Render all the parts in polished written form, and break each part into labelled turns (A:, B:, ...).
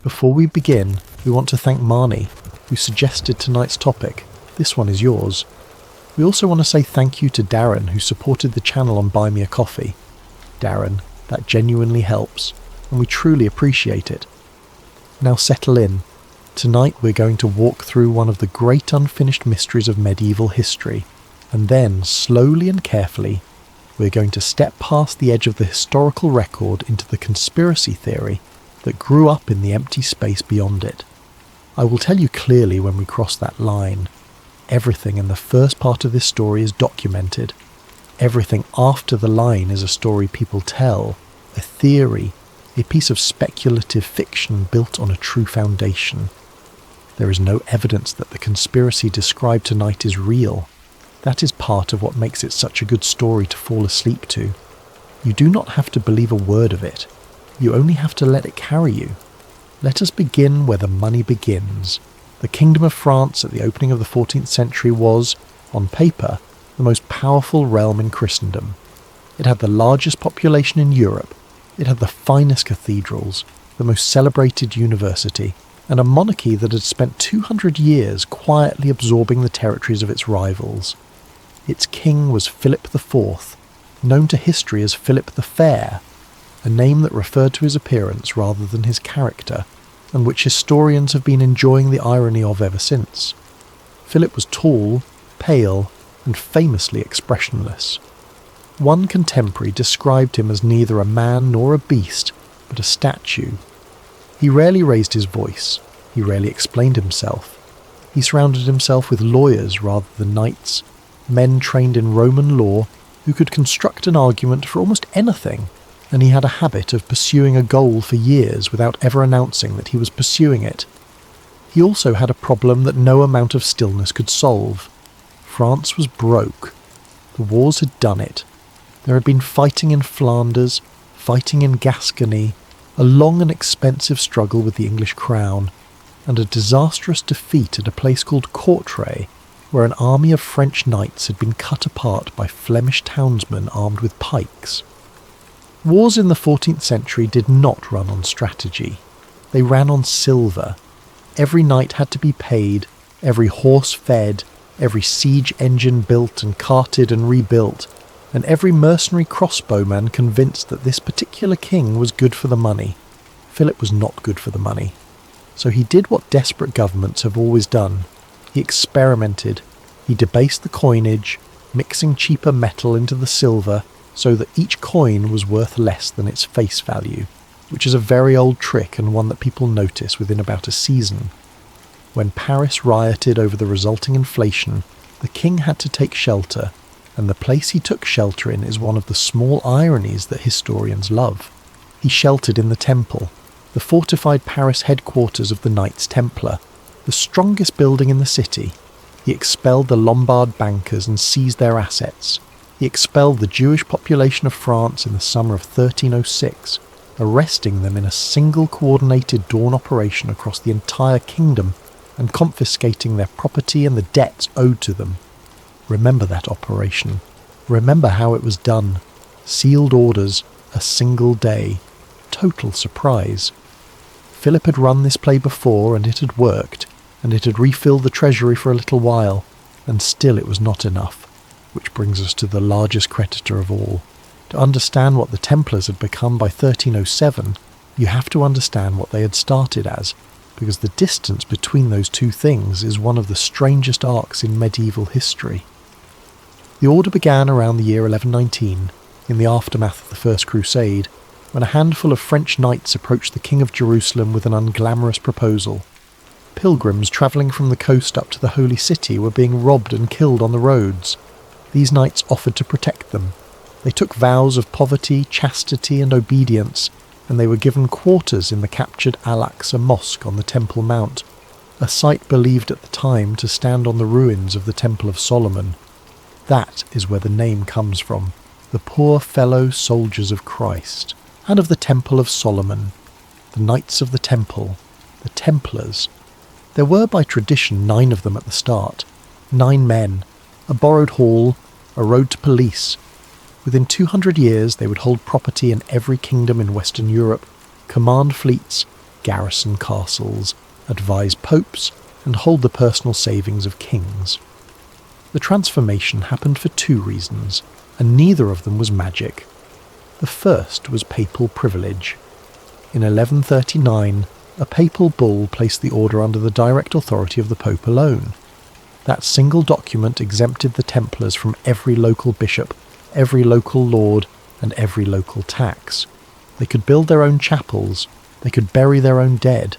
A: Before we begin, we want to thank Marnie, who suggested tonight's topic. This one is yours. We also want to say thank you to Darren, who supported the channel on Buy Me a Coffee. Darren, that genuinely helps, and we truly appreciate it. Now settle in. Tonight we're going to walk through one of the great unfinished mysteries of medieval history, and then, slowly and carefully, we're going to step past the edge of the historical record into the conspiracy theory that grew up in the empty space beyond it. I will tell you clearly when we cross that line. Everything in the first part of this story is documented. Everything after the line is a story people tell, a theory, a piece of speculative fiction built on a true foundation. There is no evidence that the conspiracy described tonight is real. That is part of what makes it such a good story to fall asleep to. You do not have to believe a word of it. You only have to let it carry you. Let us begin where the money begins. The Kingdom of France at the opening of the 14th century was, on paper, the most powerful realm in Christendom. It had the largest population in Europe. It had the finest cathedrals, the most celebrated university, and a monarchy that had spent 200 years quietly absorbing the territories of its rivals. Its king was Philip IV, known to history as Philip the Fair, a name that referred to his appearance rather than his character, and which historians have been enjoying the irony of ever since. Philip was tall, pale, and famously expressionless. One contemporary described him as neither a man nor a beast, but a statue. He rarely raised his voice. He rarely explained himself. He surrounded himself with lawyers rather than knights, men trained in Roman law who could construct an argument for almost anything, and he had a habit of pursuing a goal for years without ever announcing that he was pursuing it. He also had a problem that no amount of stillness could solve. France was broke. The wars had done it. There had been fighting in Flanders, fighting in Gascony, a long and expensive struggle with the English crown, and a disastrous defeat at a place called Courtrai, where an army of French knights had been cut apart by Flemish townsmen armed with pikes. Wars in the 14th century did not run on strategy. They ran on silver. Every knight had to be paid, every horse fed, every siege engine built and carted and rebuilt, and every mercenary crossbowman convinced that this particular king was good for the money. Philip was not good for the money. So he did what desperate governments have always done. He experimented. He debased the coinage, mixing cheaper metal into the silver so that each coin was worth less than its face value, which is a very old trick and one that people notice within about a season. When Paris rioted over the resulting inflation, the king had to take shelter, and the place he took shelter in is one of the small ironies that historians love. He sheltered in the Temple, the fortified Paris headquarters of the Knights Templar, the strongest building in the city. He expelled the Lombard bankers and seized their assets. He expelled the Jewish population of France in the summer of 1306, arresting them in a single coordinated dawn operation across the entire kingdom and confiscating their property and the debts owed to them. Remember that operation. Remember how it was done. Sealed orders, a single day. Total surprise. Philip had run this play before and it had worked, and it had refilled the treasury for a little while, and still it was not enough, which brings us to the largest creditor of all. To understand what the Templars had become by 1307, you have to understand what they had started as, because the distance between those two things is one of the strangest arcs in medieval history. The order began around the year 1119, in the aftermath of the First Crusade, when a handful of French knights approached the King of Jerusalem with an unglamorous proposal. Pilgrims travelling from the coast up to the Holy City were being robbed and killed on the roads. These knights offered to protect them. They took vows of poverty, chastity and obedience, and they were given quarters in the captured Al-Aqsa Mosque on the Temple Mount, a site believed at the time to stand on the ruins of the Temple of Solomon. That is where the name comes from, the poor fellow soldiers of Christ, and of the Temple of Solomon, the Knights of the Temple, the Templars. There were by tradition 9 of them at the start, 9 men, a borrowed hall, a road to police. Within 200 years they would hold property in every kingdom in Western Europe, command fleets, garrison castles, advise popes, and hold the personal savings of kings. The transformation happened for two reasons, and neither of them was magic. The first was papal privilege. In 1139, a papal bull placed the order under the direct authority of the Pope alone. That single document exempted the Templars from every local bishop, every local lord, and every local tax. They could build their own chapels, they could bury their own dead,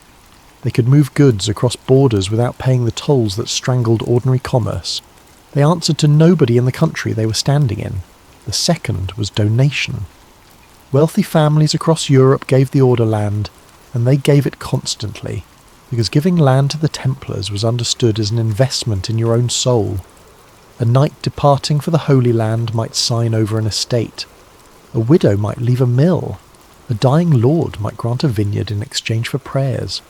A: they could move goods across borders without paying the tolls that strangled ordinary commerce. They answered to nobody in the country they were standing in. The second was donation. Wealthy families across Europe gave the order land, and they gave it constantly, because giving land to the Templars was understood as an investment in your own soul. A knight departing for the Holy Land might sign over an estate. A widow might leave a mill. A dying lord might grant a vineyard in exchange for prayers.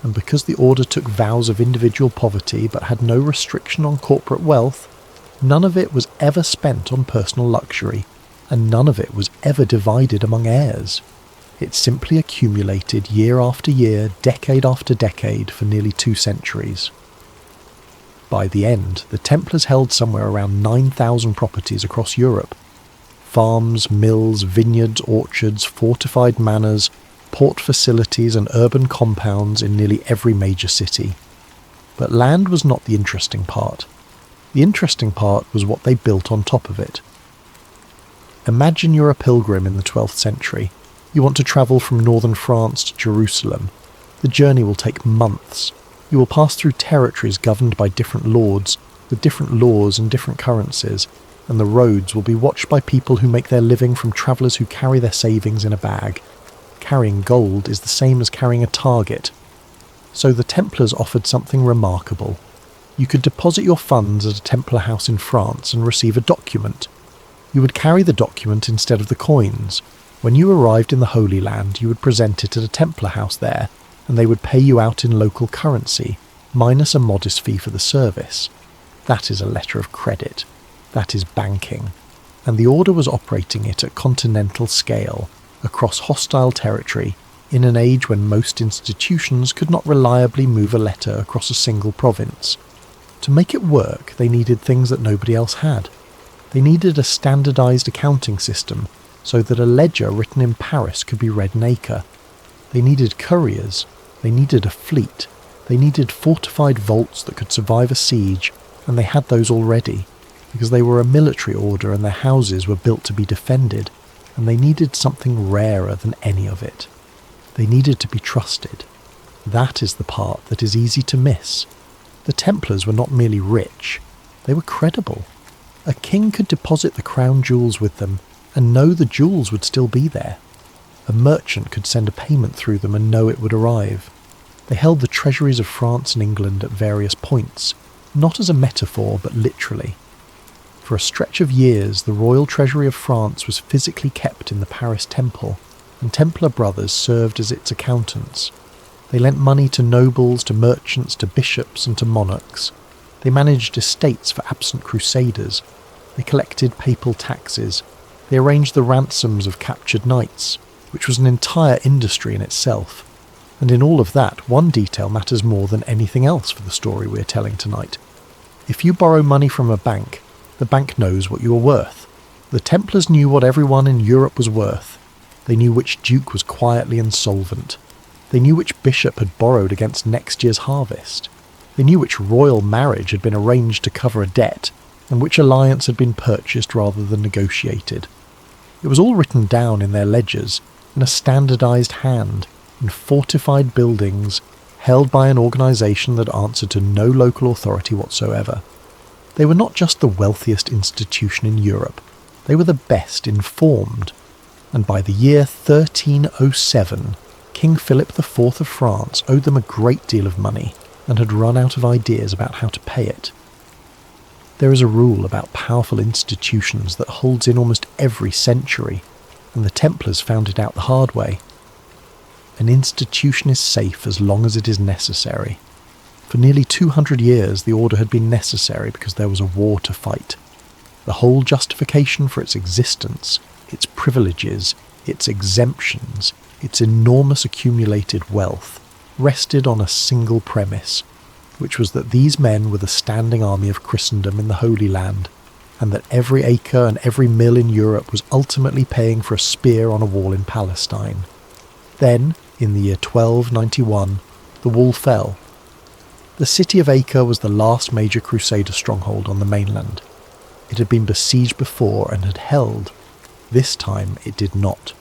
A: And because the order took vows of individual poverty but had no restriction on corporate wealth, none of it was ever spent on personal luxury, and none of it was ever divided among heirs. It simply accumulated year after year, decade after decade, for nearly 2 centuries. By the end, the Templars held somewhere around 9,000 properties across Europe. Farms, mills, vineyards, orchards, fortified manors, port facilities and urban compounds in nearly every major city. But land was not the interesting part. The interesting part was what they built on top of it. Imagine you're a pilgrim in the 12th century. You want to travel from northern France to Jerusalem. The journey will take months. You will pass through territories governed by different lords, with different laws and different currencies, and the roads will be watched by people who make their living from travellers who carry their savings in a bag. Carrying gold is the same as carrying a target. So the Templars offered something remarkable. You could deposit your funds at a Templar house in France and receive a document. You would carry the document instead of the coins. When you arrived in the Holy Land, you would present it at a Templar house there, and they would pay you out in local currency, minus a modest fee for the service. That is a letter of credit. That is banking. And the order was operating it at continental scale, across hostile territory, in an age when most institutions could not reliably move a letter across a single province. To make it work, they needed things that nobody else had. They needed a standardized accounting system so that a ledger written in Paris could be read in Acre. They needed couriers. They needed a fleet. They needed fortified vaults that could survive a siege, and they had those already, because they were a military order and their houses were built to be defended, and they needed something rarer than any of it. They needed to be trusted. That is the part that is easy to miss. The Templars were not merely rich, they were credible. A king could deposit the crown jewels with them and know the jewels would still be there. A merchant could send a payment through them and know it would arrive. They held the treasuries of France and England at various points, not as a metaphor but literally. For a stretch of years, the royal treasury of France was physically kept in the Paris Temple, and Templar brothers served as its accountants. They lent money to nobles, to merchants, to bishops, and to monarchs. They managed estates for absent crusaders. They collected papal taxes. They arranged the ransoms of captured knights, which was an entire industry in itself. And in all of that, one detail matters more than anything else for the story we're telling tonight. If you borrow money from a bank, the bank knows what you are worth. The Templars knew what everyone in Europe was worth. They knew which duke was quietly insolvent. They knew which bishop had borrowed against next year's harvest. They knew which royal marriage had been arranged to cover a debt, and which alliance had been purchased rather than negotiated. It was all written down in their ledgers, in a standardized hand, in fortified buildings, held by an organisation that answered to no local authority whatsoever. They were not just the wealthiest institution in Europe, they were the best informed. And by the year 1307, King Philip IV of France owed them a great deal of money and had run out of ideas about how to pay it. There is a rule about powerful institutions that holds in almost every century, and the Templars found it out the hard way. An institution is safe as long as it is necessary. For nearly 200 years the order had been necessary because there was a war to fight. The whole justification for its existence, its privileges, its exemptions, its enormous accumulated wealth, rested on a single premise, which was that these men were the standing army of Christendom in the Holy Land, and that every acre and every mill in Europe was ultimately paying for a spear on a wall in Palestine. Then, in the year 1291, the wall fell. The city of Acre was the last major Crusader stronghold on the mainland. It had been besieged before and had held. This time it did not.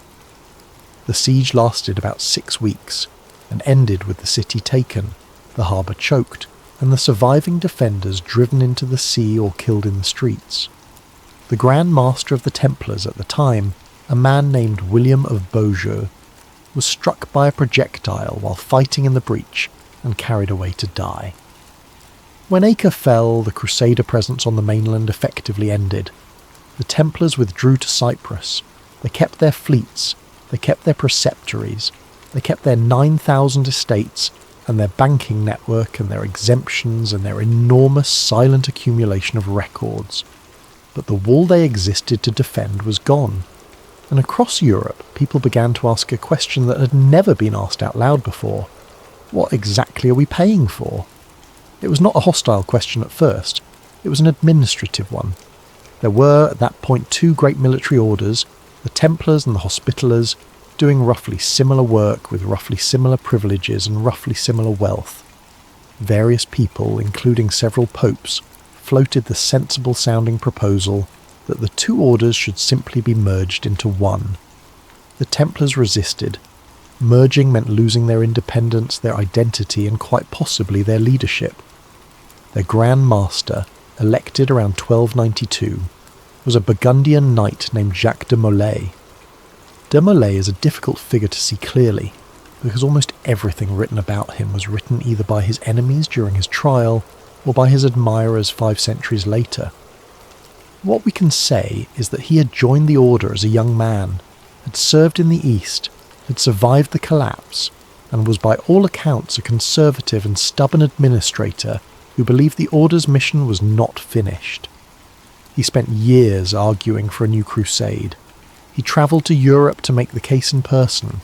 A: The siege lasted about 6 weeks and ended with the city taken, the harbour choked, and the surviving defenders driven into the sea or killed in the streets. The Grand Master of the Templars at the time, a man named William of Beaujeu, was struck by a projectile while fighting in the breach and carried away to die. When Acre fell, the Crusader presence on the mainland effectively ended. The Templars withdrew to Cyprus. They kept their fleets, they kept their preceptories, they kept their 9,000 estates and their banking network and their exemptions and their enormous silent accumulation of records. But the wall they existed to defend was gone. And across Europe, people began to ask a question that had never been asked out loud before. What exactly are we paying for? It was not a hostile question at first. It was an administrative one. There were, at that point, 2 great military orders, the Templars and the Hospitallers, doing roughly similar work with roughly similar privileges and roughly similar wealth. Various people, including several popes, floated the sensible-sounding proposal that the 2 orders should simply be merged into one. The Templars resisted. Merging meant losing their independence, their identity, and quite possibly their leadership. Their Grand Master, elected around 1292, was a Burgundian knight named Jacques de Molay. De Molay is a difficult figure to see clearly, because almost everything written about him was written either by his enemies during his trial or by his admirers 5 centuries later. What we can say is that he had joined the order as a young man, had served in the East, had survived the collapse, and was by all accounts a conservative and stubborn administrator who believed the order's mission was not finished. He spent years arguing for a new crusade. He travelled to Europe to make the case in person.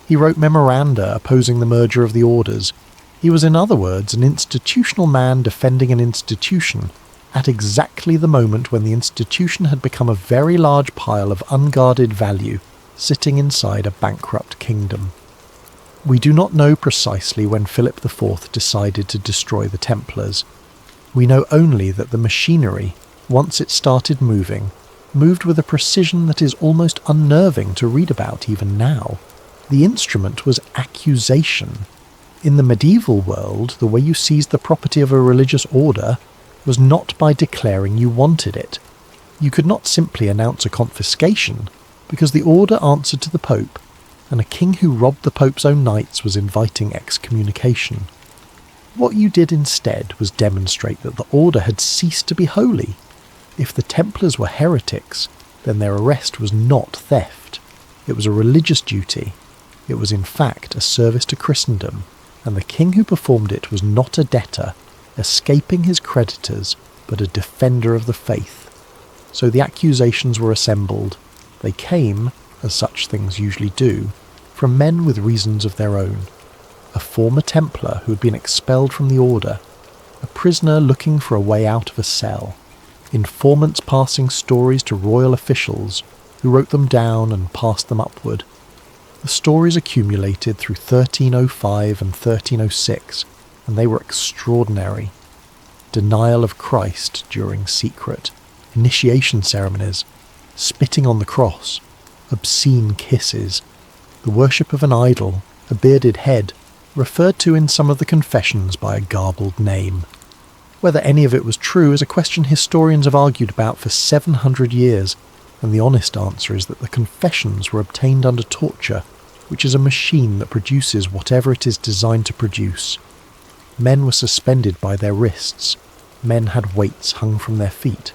A: He wrote memoranda opposing the merger of the orders. He was, in other words, an institutional man defending an institution at exactly the moment when the institution had become a very large pile of unguarded value sitting inside a bankrupt kingdom. We do not know precisely when Philip IV decided to destroy the Templars. We know only that the machinery, once it started moving, moved with a precision that is almost unnerving to read about even now. The instrument was accusation. In the medieval world, the way you seized the property of a religious order was not by declaring you wanted it. You could not simply announce a confiscation, because the order answered to the Pope, and a king who robbed the Pope's own knights was inviting excommunication. What you did instead was demonstrate that the order had ceased to be holy. If the Templars were heretics, then their arrest was not theft. It was a religious duty. It was in fact a service to Christendom, and the king who performed it was not a debtor, escaping his creditors, but a defender of the faith. So the accusations were assembled. They came, as such things usually do, from men with reasons of their own. A former Templar who had been expelled from the order, a prisoner looking for a way out of a cell, informants passing stories to royal officials who wrote them down and passed them upward. The stories accumulated through 1305 and 1306, and they were extraordinary. Denial of Christ during secret, initiation ceremonies, spitting on the cross, obscene kisses, the worship of an idol, a bearded head, referred to in some of the confessions by a garbled name. Whether any of it was true is a question historians have argued about for 700 years, and the honest answer is that the confessions were obtained under torture, which is a machine that produces whatever it is designed to produce. Men were suspended by their wrists. Men had weights hung from their feet.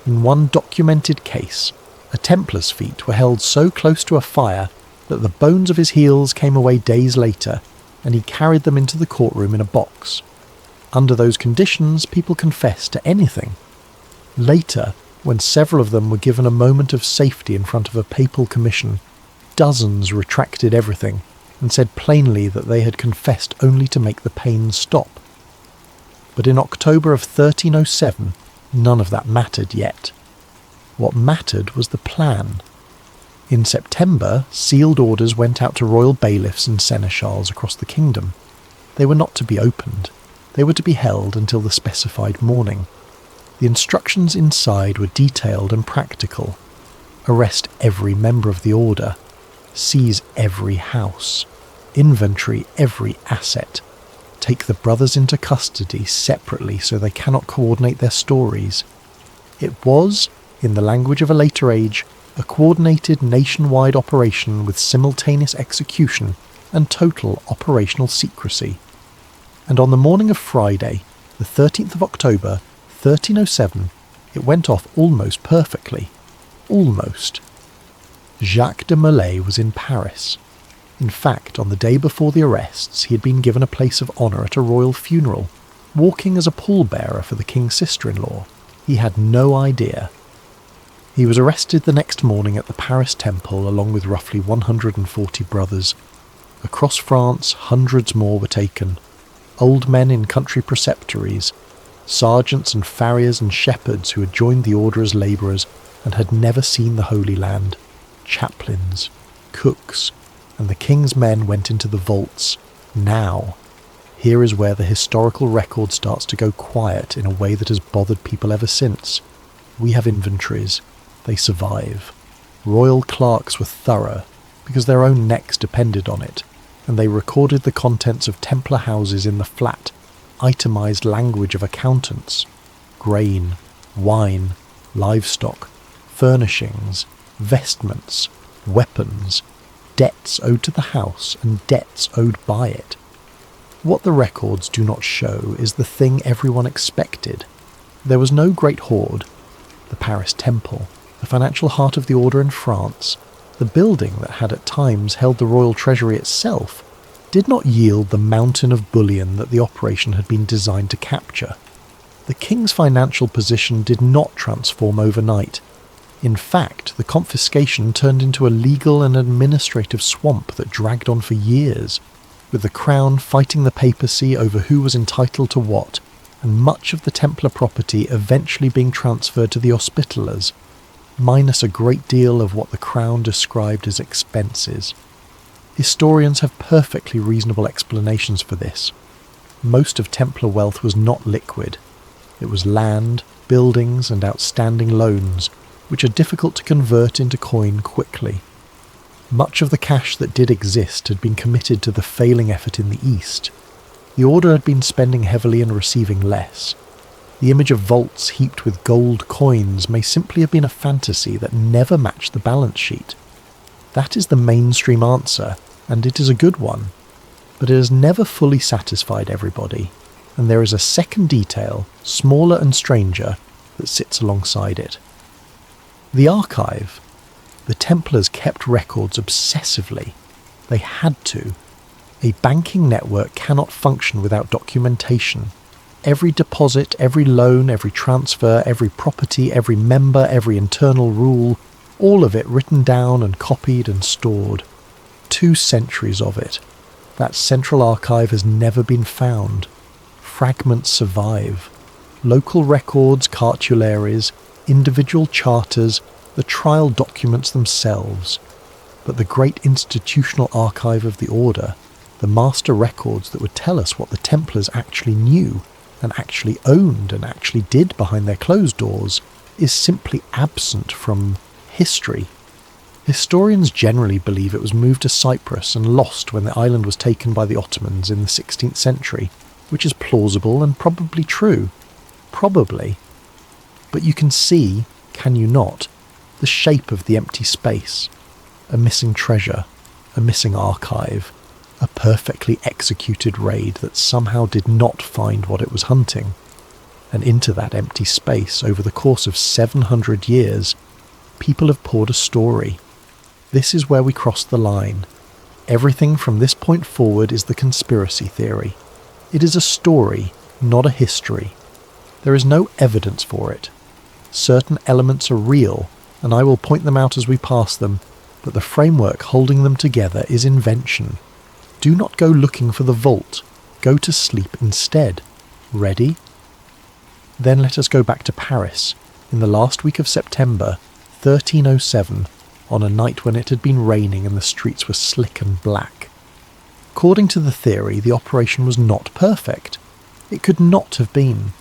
A: In one documented case, a Templar's feet were held so close to a fire that the bones of his heels came away days later, and he carried them into the courtroom in a box. Under those conditions, people confessed to anything. Later, when several of them were given a moment of safety in front of a papal commission, dozens retracted everything, and said plainly that they had confessed only to make the pain stop. But in October of 1307, none of that mattered yet. What mattered was the plan. In September, sealed orders went out to royal bailiffs and seneschals across the kingdom. They were not to be opened. They were to be held until the specified morning. The instructions inside were detailed and practical. Arrest every member of the order. Seize every house. Inventory every asset. Take the brothers into custody separately so they cannot coordinate their stories. It was, in the language of a later age, a coordinated nationwide operation with simultaneous execution and total operational secrecy. And on the morning of Friday, the 13th of October, 1307, it went off almost perfectly. Almost. Jacques de Molay was in Paris. In fact, on the day before the arrests, he had been given a place of honour at a royal funeral, walking as a pallbearer for the king's sister-in-law. He had no idea. He was arrested the next morning at the Paris Temple along with roughly 140 brothers. Across France, hundreds more were taken. Old men in country preceptories, sergeants and farriers and shepherds who had joined the order as labourers and had never seen the Holy Land, chaplains, cooks, and the king's men went into the vaults. Now, here is where the historical record starts to go quiet in a way that has bothered people ever since. We have inventories. They survive. Royal clerks were thorough, because their own necks depended on it, and they recorded the contents of Templar houses in the flat, itemised language of accountants. Grain, wine, livestock, furnishings, vestments, weapons, debts owed to the house and debts owed by it. What the records do not show is the thing everyone expected. There was no great hoard. The Paris Temple, the financial heart of the order in France, the building that had at times held the royal treasury itself, did not yield the mountain of bullion that the operation had been designed to capture. The king's financial position did not transform overnight. In fact, the confiscation turned into a legal and administrative swamp that dragged on for years, with the crown fighting the papacy over who was entitled to what, and much of the Templar property eventually being transferred to the Hospitallers, minus a great deal of what the crown described as expenses. Historians have perfectly reasonable explanations for this. Most of Templar wealth was not liquid. It was land, buildings, and outstanding loans, which are difficult to convert into coin quickly. Much of the cash that did exist had been committed to the failing effort in the East. The order had been spending heavily and receiving less. The image of vaults heaped with gold coins may simply have been a fantasy that never matched the balance sheet. That is the mainstream answer, and it is a good one. But it has never fully satisfied everybody, and there is a second detail, smaller and stranger, that sits alongside it. The archive. The Templars kept records obsessively. They had to. A banking network cannot function without documentation. Every deposit, every loan, every transfer, every property, every member, every internal rule, all of it written down and copied and stored. 2 centuries of it. That central archive has never been found. Fragments survive. Local records, cartularies, individual charters, the trial documents themselves. But the great institutional archive of the order, the master records that would tell us what the Templars actually knew, and actually owned and actually did behind their closed doors, is simply absent from history. Historians generally believe it was moved to Cyprus and lost when the island was taken by the Ottomans in the 16th century, which is plausible and probably true. Probably. But you can see, can you not, the shape of the empty space. A missing treasure, a missing archive, a perfectly executed raid that somehow did not find what it was hunting. And into that empty space, over the course of 700 years, people have poured a story. This is where we cross the line. Everything from this point forward is the conspiracy theory. It is a story, not a history. There is no evidence for it. Certain elements are real, and I will point them out as we pass them, but the framework holding them together is invention. do not go looking for the vault. Go to sleep instead. Ready? Then let us go back to Paris, in the last week of September, 1307, on a night when it had been raining and the streets were slick and black. According to the theory, the operation was not perfect. It could not have been.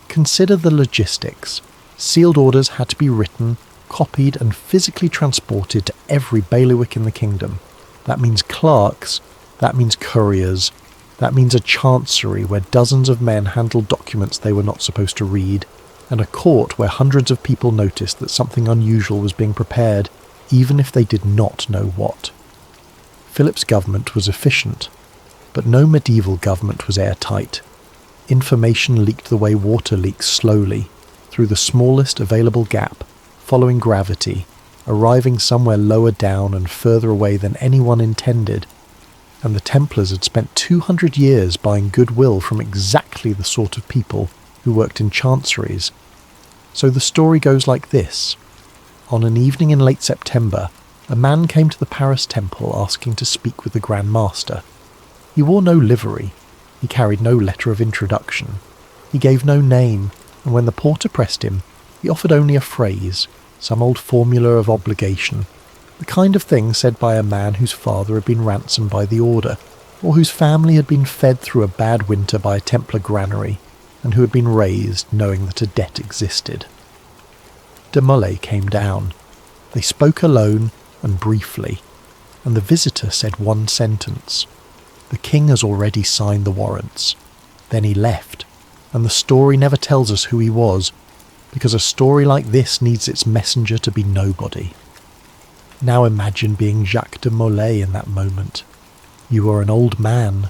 A: Consider the logistics. Sealed orders had to be written, copied and physically transported to every bailiwick in the kingdom. That means clerks, that means couriers, that means a chancery where dozens of men handled documents they were not supposed to read, and a court where hundreds of people noticed that something unusual was being prepared, even if they did not know what. Philip's government was efficient, but no medieval government was airtight. Information leaked the way water leaks slowly, through the smallest available gap, following gravity, arriving somewhere lower down and further away than anyone intended, and the Templars had spent 200 years buying goodwill from exactly the sort of people who worked in chanceries. So the story goes like this. On an evening in late September, a man came to the Paris temple asking to speak with the Grand Master. He wore no livery, he carried no letter of introduction, he gave no name, and when the porter pressed him, he offered only a phrase, some old formula of obligation, the kind of thing said by a man whose father had been ransomed by the order, or whose family had been fed through a bad winter by a Templar granary, and who had been raised knowing that a debt existed. De Molay came down. They spoke alone and briefly, and the visitor said one sentence. The king has already signed the warrants. Then he left, and the story never tells us who he was, because a story like this needs its messenger to be nobody. Now imagine being Jacques de Molay in that moment. You are an old man.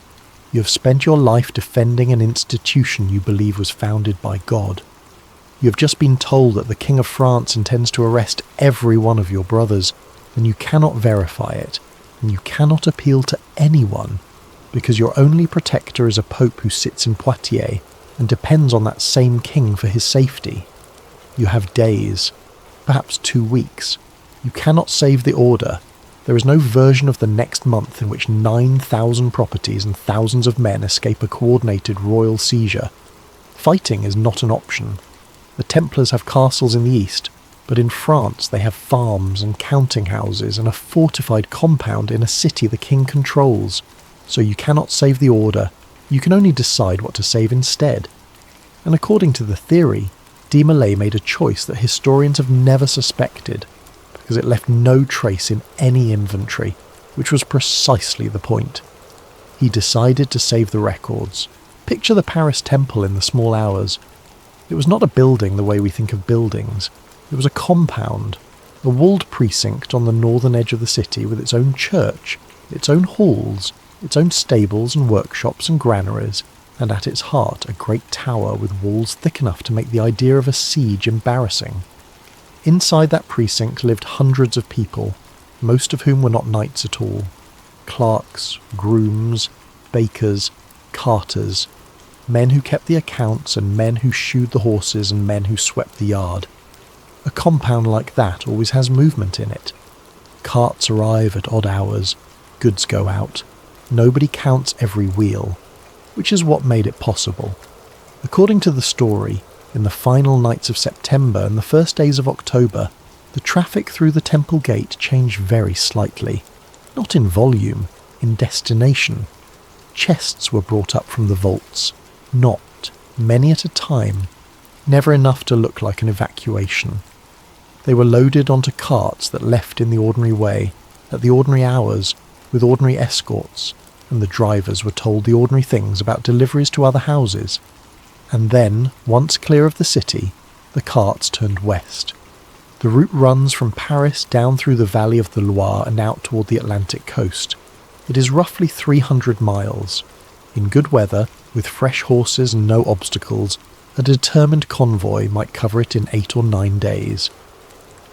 A: You have spent your life defending an institution you believe was founded by God. You have just been told that the King of France intends to arrest every one of your brothers, and you cannot verify it, and you cannot appeal to anyone, because your only protector is a pope who sits in Poitiers and depends on that same king for his safety. You have days, perhaps 2 weeks. You cannot save the order. There is no version of the next month in which 9,000 properties and thousands of men escape a coordinated royal seizure. Fighting is not an option. The Templars have castles in the east, but in France they have farms and counting houses and a fortified compound in a city the king controls. So you cannot save the order, you can only decide what to save instead. And according to the theory, de Molay made a choice that historians have never suspected, because it left no trace in any inventory, which was precisely the point. He decided to save the records. Picture the Paris temple in the small hours. It was not a building the way we think of buildings. It was a compound, a walled precinct on the northern edge of the city with its own church, its own halls, its own stables and workshops and granaries, and at its heart a great tower with walls thick enough to make the idea of a siege embarrassing. Inside that precinct lived hundreds of people, most of whom were not knights at all. Clerks, grooms, bakers, carters, men who kept the accounts and men who shoed the horses and men who swept the yard. A compound like that always has movement in it. Carts arrive at odd hours, goods go out. Nobody counts every wheel, which is what made it possible. According to the story, in the final nights of September and the first days of October, the traffic through the temple gate changed very slightly. Not in volume, in destination. Chests were brought up from the vaults, not, many at a time, never enough to look like an evacuation. They were loaded onto carts that left in the ordinary way, at the ordinary hours, with ordinary escorts, and the drivers were told the ordinary things about deliveries to other houses. And then, once clear of the city, the carts turned west. The route runs from Paris down through the valley of the Loire and out toward the Atlantic coast. It is roughly 300 miles. In good weather, with fresh horses and no obstacles, a determined convoy might cover it in 8 or 9 days.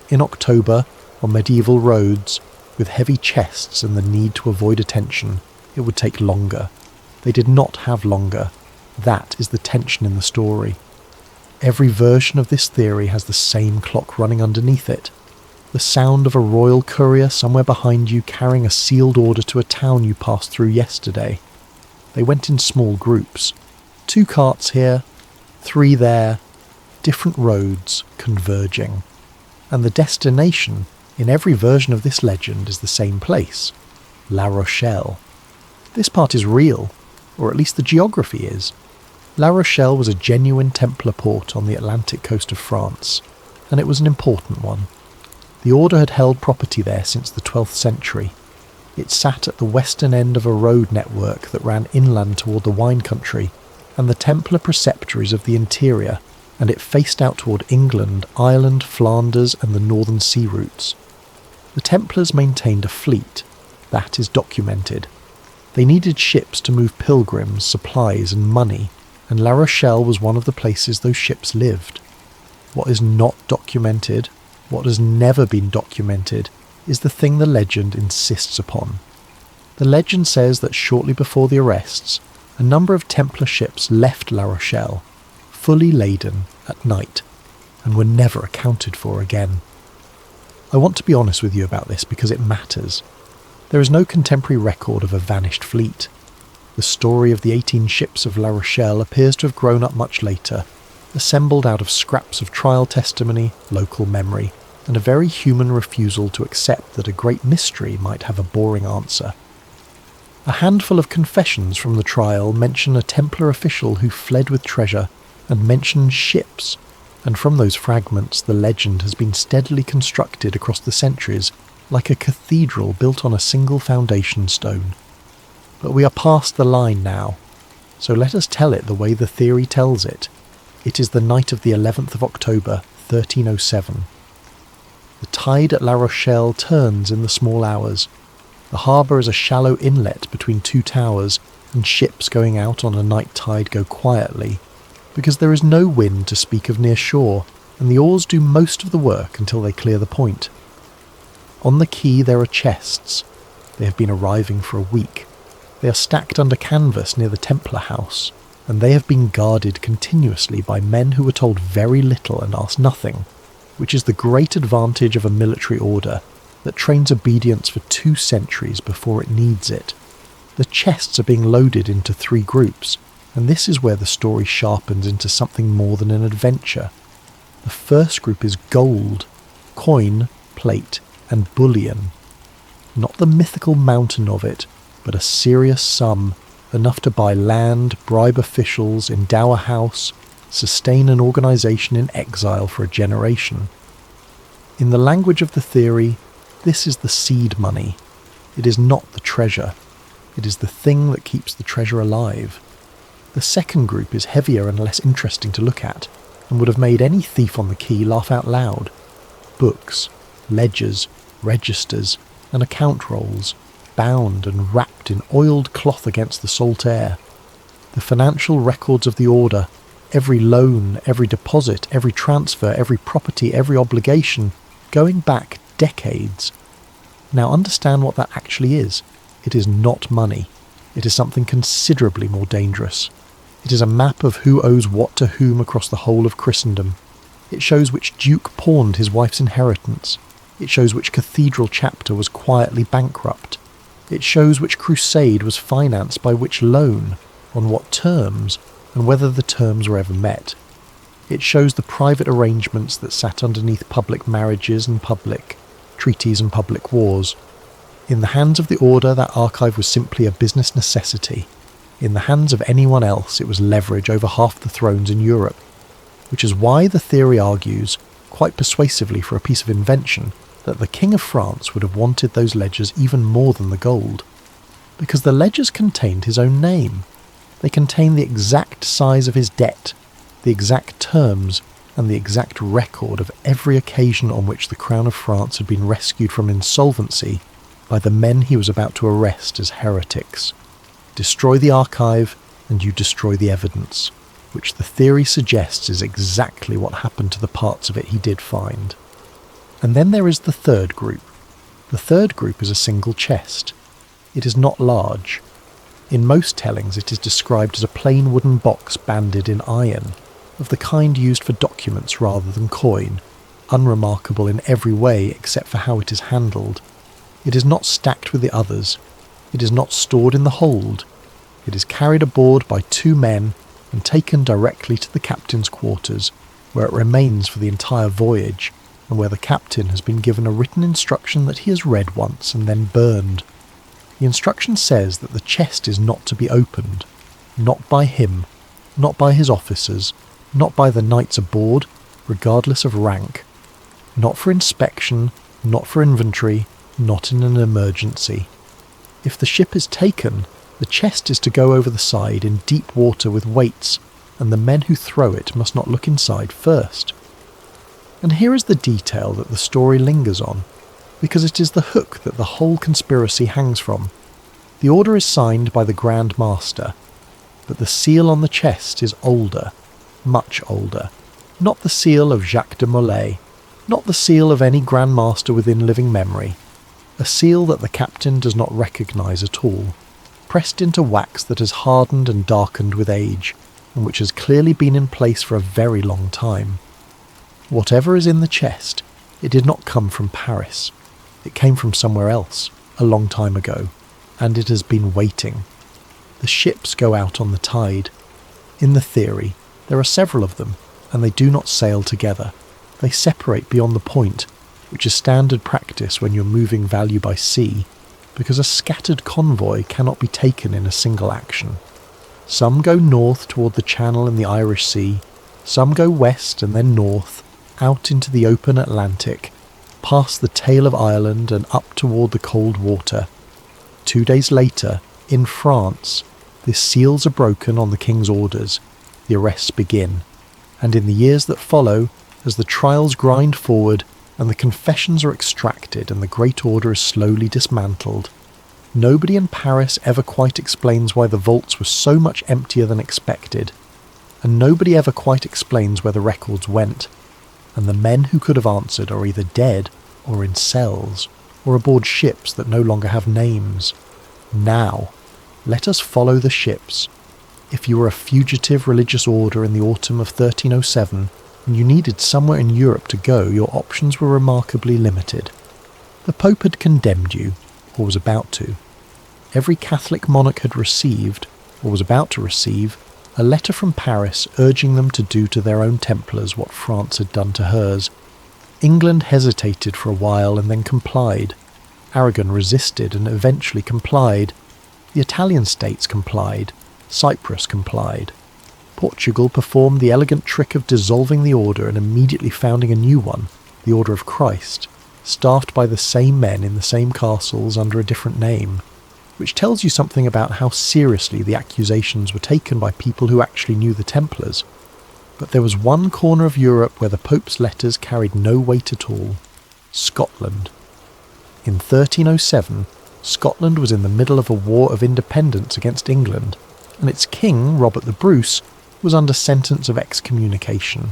A: In October, on medieval roads, with heavy chests and the need to avoid attention, it would take longer. They did not have longer. That is the tension in the story. Every version of this theory has the same clock running underneath it. The sound of a royal courier somewhere behind you carrying a sealed order to a town you passed through yesterday. They went in small groups. 2 carts here, 3 there, different roads converging. And the destination in every version of this legend is the same place, La Rochelle. This part is real, or at least the geography is. La Rochelle was a genuine Templar port on the Atlantic coast of France, and it was an important one. The order had held property there since the 12th century. It sat at the western end of a road network that ran inland toward the wine country and the Templar preceptories of the interior, and it faced out toward England, Ireland, Flanders and the northern sea routes. The Templars maintained a fleet. That is documented. They needed ships to move pilgrims, supplies and money, and La Rochelle was one of the places those ships lived. What is not documented, what has never been documented, is the thing the legend insists upon. The legend says that shortly before the arrests, a number of Templar ships left La Rochelle, fully laden, at night, and were never accounted for again. I want to be honest with you about this because it matters. There is no contemporary record of a vanished fleet. The story of the 18 ships of La Rochelle appears to have grown up much later, assembled out of scraps of trial testimony, local memory, and a very human refusal to accept that a great mystery might have a boring answer. A handful of confessions from the trial mention a Templar official who fled with treasure and mention ships, and from those fragments the legend has been steadily constructed across the centuries like a cathedral built on a single foundation stone. But we are past the line now, so let us tell it the way the theory tells it. It is the night of the 11th of October, 1307. The tide at La Rochelle turns in the small hours. The harbour is a shallow inlet between 2 towers, and ships going out on a night tide go quietly, because there is no wind to speak of near shore, and the oars do most of the work until they clear the point. On the quay there are chests. They have been arriving for a week. They are stacked under canvas near the Templar house, and they have been guarded continuously by men who were told very little and asked nothing, which is the great advantage of a military order that trains obedience for 2 centuries before it needs it. The chests are being loaded into 3 groups, and this is where the story sharpens into something more than an adventure. The first group is gold, coin, plate, and bullion. Not the mythical mountain of it, but a serious sum, enough to buy land, bribe officials, endow a house, sustain an organisation in exile for a generation. In the language of the theory, this is the seed money. It is not the treasure. It is the thing that keeps the treasure alive. The second group is heavier and less interesting to look at, and would have made any thief on the quay laugh out loud. Books, ledgers, registers, and account rolls, bound and wrapped in oiled cloth against the salt air. The financial records of the order, every loan, every deposit, every transfer, every property, every obligation, going back decades. Now understand what that actually is. It is not money. It is something considerably more dangerous. It is a map of who owes what to whom across the whole of Christendom. It shows which duke pawned his wife's inheritance. It shows which cathedral chapter was quietly bankrupt. It shows which crusade was financed by which loan, on what terms, and whether the terms were ever met. It shows the private arrangements that sat underneath public marriages and public treaties and public wars. In the hands of the order, that archive was simply a business necessity. In the hands of anyone else, it was leverage over half the thrones in Europe, which is why the theory argues, quite persuasively for a piece of invention, that the King of France would have wanted those ledgers even more than the gold. Because the ledgers contained his own name. They contained the exact size of his debt, the exact terms, and the exact record of every occasion on which the Crown of France had been rescued from insolvency by the men he was about to arrest as heretics. Destroy the archive, and you destroy the evidence, which the theory suggests is exactly what happened to the parts of it he did find. And then there is the third group. The third group is a single chest. It is not large. In most tellings it is described as a plain wooden box banded in iron, of the kind used for documents rather than coin. unremarkable in every way except for how it is handled. It is not stacked with the others. It is not stored in the hold. It is carried aboard by 2 men and taken directly to the captain's quarters, where it remains for the entire voyage, and where the captain has been given a written instruction that he has read once and then burned. The instruction says that the chest is not to be opened, not by him, not by his officers, not by the knights aboard, regardless of rank, not for inspection, not for inventory, not in an emergency. If the ship is taken, the chest is to go over the side in deep water with weights, and the men who throw it must not look inside first. And here is the detail that the story lingers on, because it is the hook that the whole conspiracy hangs from. The order is signed by the Grand Master, but the seal on the chest is older, much older. Not the seal of Jacques de Molay, not the seal of any Grand Master within living memory. A seal that the captain does not recognise at all, pressed into wax that has hardened and darkened with age, and which has clearly been in place for a very long time. Whatever is in the chest, it did not come from Paris. It came from somewhere else, a long time ago, and it has been waiting. The ships go out on the tide. In the theory, there are several of them, and they do not sail together. They separate beyond the point, which is standard practice when you're moving value by sea, because a scattered convoy cannot be taken in a single action. Some go north toward the Channel and the Irish Sea, some go west and then north, out into the open Atlantic, past the tail of Ireland and up toward the cold water. 2 days later, in France, the seals are broken on the king's orders, the arrests begin, and in the years that follow, as the trials grind forward and the confessions are extracted and the Great Order is slowly dismantled, nobody in Paris ever quite explains why the vaults were so much emptier than expected, and nobody ever quite explains where the records went, and the men who could have answered are either dead or in cells, or aboard ships that no longer have names. Now, let us follow the ships. If you were a fugitive religious order in the autumn of 1307, and you needed somewhere in Europe to go, your options were remarkably limited. The Pope had condemned you, or was about to. Every Catholic monarch had received, or was about to receive, a letter from Paris urging them to do to their own Templars what France had done to hers. England hesitated for a while and then complied. Aragon resisted and eventually complied. The Italian states complied. Cyprus complied. Portugal performed the elegant trick of dissolving the order and immediately founding a new one, the Order of Christ, staffed by the same men in the same castles under a different name, which tells you something about how seriously the accusations were taken by people who actually knew the Templars. But there was one corner of Europe where the Pope's letters carried no weight at all: Scotland. In 1307, Scotland was in the middle of a war of independence against England, and its king, Robert the Bruce, was under sentence of excommunication.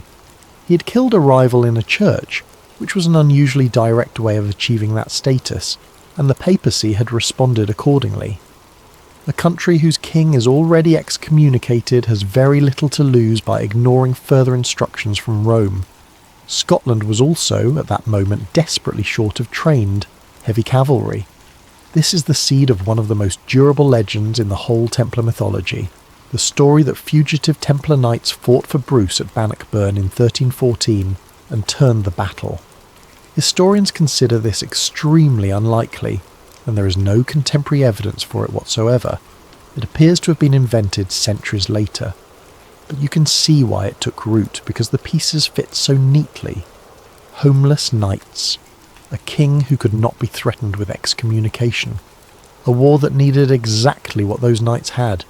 A: He had killed a rival in a church, which was an unusually direct way of achieving that status, and the papacy had responded accordingly. A country whose king is already excommunicated has very little to lose by ignoring further instructions from Rome. Scotland was also, at that moment, desperately short of trained, heavy cavalry. This is the seed of one of the most durable legends in the whole Templar mythology, the story that fugitive Templar knights fought for Bruce at Bannockburn in 1314 and turned the battle. Historians consider this extremely unlikely, and there is no contemporary evidence for it whatsoever. It appears to have been invented centuries later. But you can see why it took root, because the pieces fit so neatly. Homeless knights. A king who could not be threatened with excommunication. A war that needed exactly what those knights had.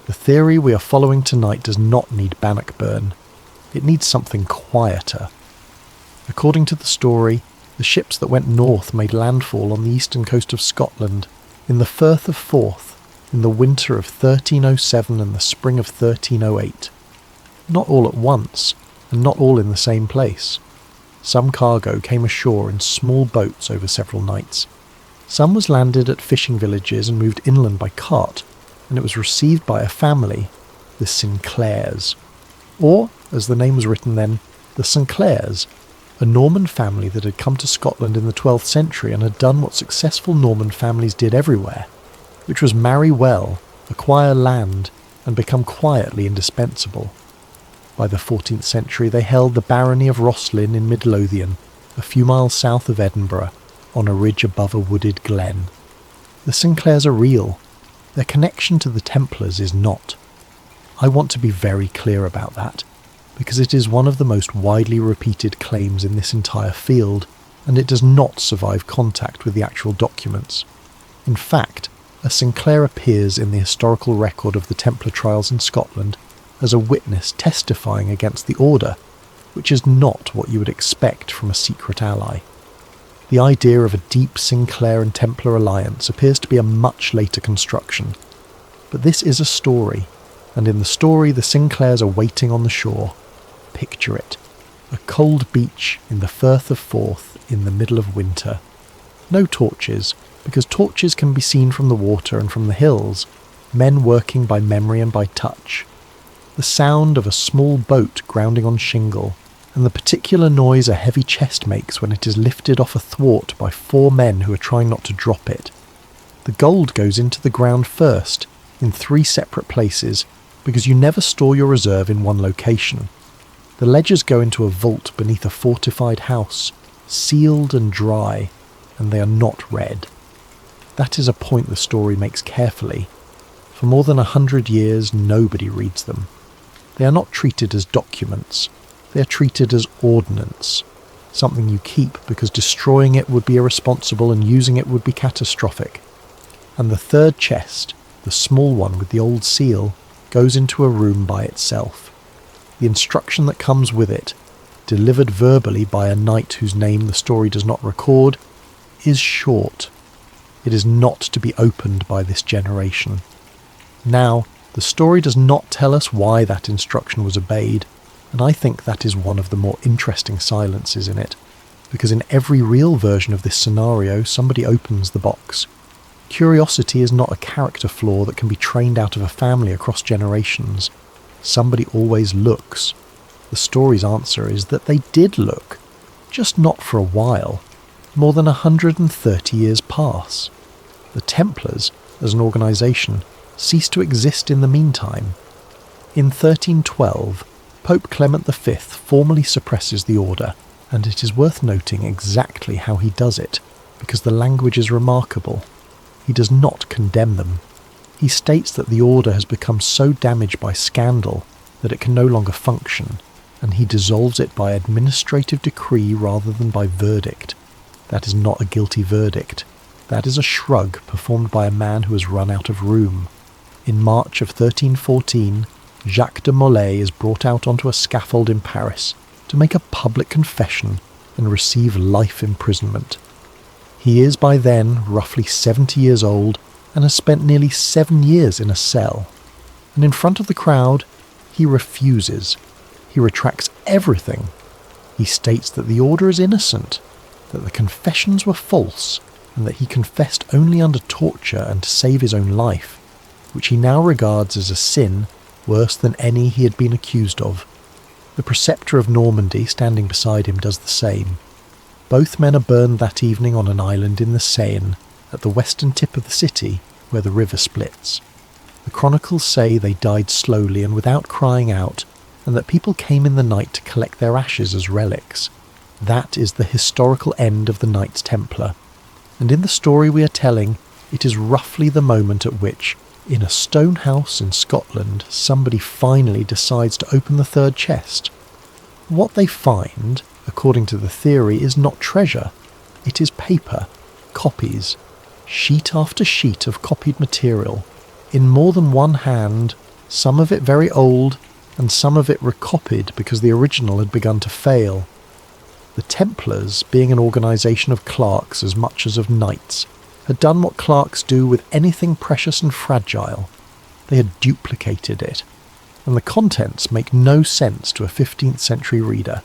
A: The theory we are following tonight does not need Bannockburn. It needs something quieter. According to the story, the ships that went north made landfall on the eastern coast of Scotland, in the Firth of Forth, in the winter of 1307 and the spring of 1308. Not all at once, and not all in the same place. Some cargo came ashore in small boats over several nights. Some was landed at fishing villages and moved inland by cart, and it was received by a family, the Sinclairs. Or, as the name was written then, the Sinclairs, a Norman family that had come to Scotland in the 12th century and had done what successful Norman families did everywhere, which was marry well, acquire land, and become quietly indispensable. By the 14th century they held the barony of Rosslyn in Midlothian, a few miles south of Edinburgh, on a ridge above a wooded glen. The Sinclairs are real. Their connection to the Templars is not. I want to be very clear about that, because it is one of the most widely repeated claims in this entire field, and it does not survive contact with the actual documents. In fact, a Sinclair appears in the historical record of the Templar trials in Scotland as a witness testifying against the order, which is not what you would expect from a secret ally. The idea of a deep Sinclair and Templar alliance appears to be a much later construction, but this is a story, and in the story the Sinclairs are waiting on the shore. Picture it. A cold beach in the Firth of Forth in the middle of winter. No torches, because torches can be seen from the water and from the hills, men working by memory and by touch. The sound of a small boat grounding on shingle, and the particular noise a heavy chest makes when it is lifted off a thwart by 4 men who are trying not to drop it. The gold goes into the ground first, in 3 separate places, because you never store your reserve in one location. The ledgers go into a vault beneath a fortified house, sealed and dry, and they are not read. That is a point the story makes carefully. For more than 100 years, nobody reads them. They are not treated as documents. They are treated as ordnance, something you keep because destroying it would be irresponsible and using it would be catastrophic. And the 3rd chest, the small one with the old seal, goes into a room by itself. The instruction that comes with it, delivered verbally by a knight whose name the story does not record, is short. It is not to be opened by this generation. Now, the story does not tell us why that instruction was obeyed, and I think that is one of the more interesting silences in it, because in every real version of this scenario somebody opens the box. Curiosity is not a character flaw that can be trained out of a family across generations. Somebody always looks. The story's answer is that they did look, just not for a while. More than 130 years pass. The Templars, as an organisation, cease to exist in the meantime. In 1312, Pope Clement V formally suppresses the order, and it is worth noting exactly how he does it, because the language is remarkable. He does not condemn them. He states that the order has become so damaged by scandal that it can no longer function, and he dissolves it by administrative decree rather than by verdict. That is not a guilty verdict. That is a shrug performed by a man who has run out of room. In March of 1314, Jacques de Molay is brought out onto a scaffold in Paris to make a public confession and receive life imprisonment. He is by then roughly 70 years old and has spent nearly 7 years in a cell. And in front of the crowd, he refuses. He retracts everything. He states that the order is innocent, that the confessions were false, and that he confessed only under torture and to save his own life, which he now regards as a sin worse than any he had been accused of. The preceptor of Normandy, standing beside him, does the same. Both men are burned that evening on an island in the Seine, at the western tip of the city, where the river splits. The chronicles say they died slowly and without crying out, and that people came in the night to collect their ashes as relics. That is the historical end of the Knights Templar, and in the story we are telling, it is roughly the moment at which, in a stone house in Scotland, somebody finally decides to open the 3rd chest. What they find, according to the theory, is not treasure. It is paper, copies, sheet after sheet of copied material, in more than one hand, some of it very old, and some of it recopied because the original had begun to fail. The Templars, being an organisation of clerks as much as of knights, had done what clerks do with anything precious and fragile. They had duplicated it, and the contents make no sense to a 15th century reader.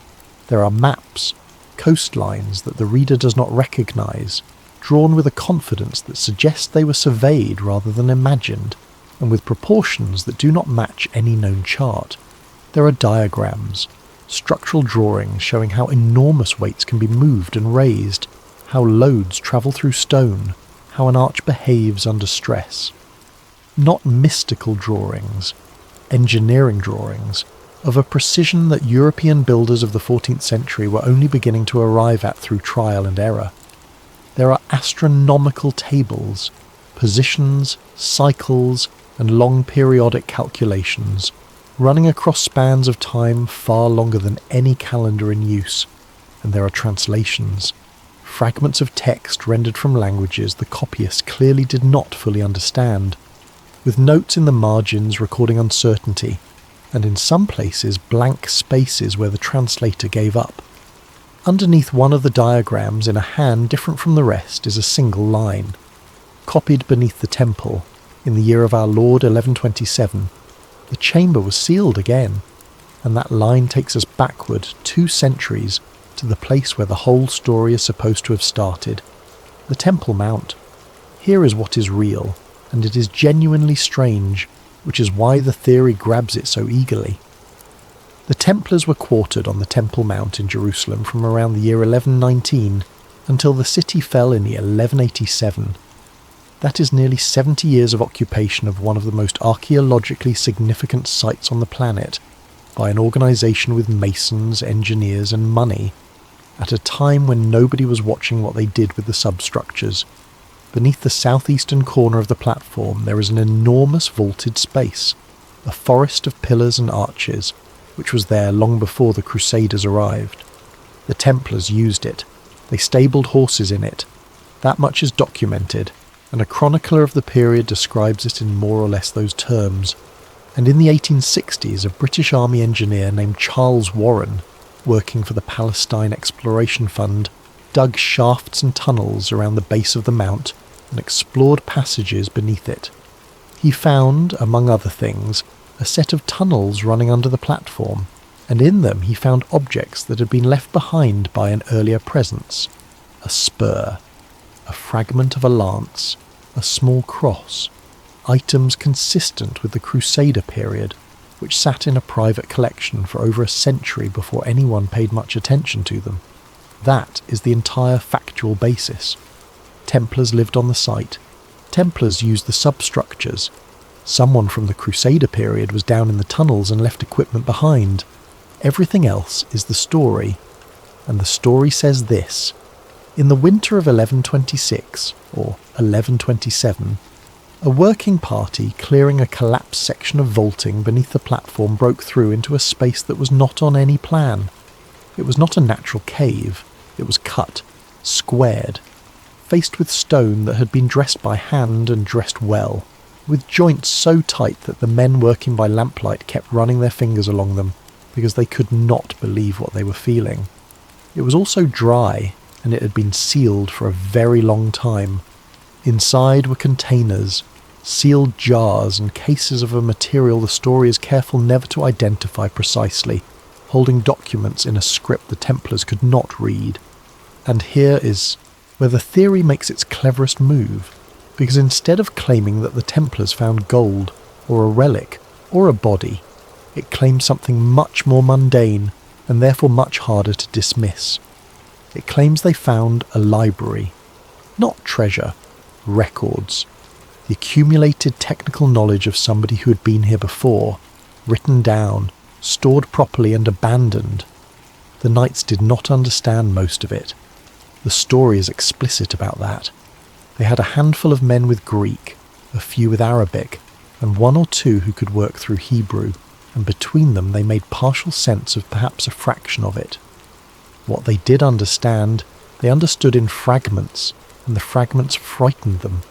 A: There are maps, coastlines that the reader does not recognise, drawn with a confidence that suggests they were surveyed rather than imagined, and with proportions that do not match any known chart. There are diagrams, structural drawings showing how enormous weights can be moved and raised, how loads travel through stone, how an arch behaves under stress. Not mystical drawings, engineering drawings, of a precision that European builders of the 14th century were only beginning to arrive at through trial and error. There are astronomical tables, positions, cycles, and long periodic calculations, running across spans of time far longer than any calendar in use, and there are translations, fragments of text rendered from languages the copyist clearly did not fully understand, with notes in the margins recording uncertainty, and in some places blank spaces where the translator gave up. Underneath one of the diagrams in a hand different from the rest is a single line. Copied beneath the temple, in the year of our Lord 1127, the chamber was sealed again, and that line takes us backward 2 centuries to the place where the whole story is supposed to have started, the Temple Mount. Here is what is real, and it is genuinely strange, which is why the theory grabs it so eagerly. The Templars were quartered on the Temple Mount in Jerusalem from around the year 1119 until the city fell in the 1187. That is nearly 70 years of occupation of one of the most archaeologically significant sites on the planet by an organisation with masons, engineers and money, at a time when nobody was watching what they did with the substructures. Beneath the southeastern corner of the platform there is an enormous vaulted space, a forest of pillars and arches, which was there long before the Crusaders arrived. The Templars used it. They stabled horses in it. That much is documented, and a chronicler of the period describes it in more or less those terms. And in the 1860s, a British Army engineer named Charles Warren, working for the Palestine Exploration Fund, dug shafts and tunnels around the base of the mount and explored passages beneath it. He found, among other things, a set of tunnels running under the platform, and in them he found objects that had been left behind by an earlier presence: a spur, a fragment of a lance, a small cross, items consistent with the Crusader period, which sat in a private collection for over a century before anyone paid much attention to them. That is the entire factual basis. Templars lived on the site. Templars used the substructures. Someone from the Crusader period was down in the tunnels and left equipment behind. Everything else is the story. And the story says this: in the winter of 1126, or 1127, a working party clearing a collapsed section of vaulting beneath the platform broke through into a space that was not on any plan. It was not a natural cave. It was cut, squared, faced with stone that had been dressed by hand and dressed well, with joints so tight that the men working by lamplight kept running their fingers along them because they could not believe what they were feeling. It was also dry, and it had been sealed for a very long time. Inside were containers, sealed jars and cases of a material the story is careful never to identify precisely, holding documents in a script the Templars could not read. And here is where the theory makes its cleverest move, because instead of claiming that the Templars found gold, or a relic, or a body, it claims something much more mundane, and therefore much harder to dismiss. It claims they found a library. Not treasure, records. The accumulated technical knowledge of somebody who had been here before, written down, stored properly and abandoned. The knights did not understand most of it. The story is explicit about that. They had a handful of men with Greek, a few with Arabic, and 1 or 2 who could work through Hebrew, and between them they made partial sense of perhaps a fraction of it. What they did understand, they understood in fragments, and the fragments frightened them,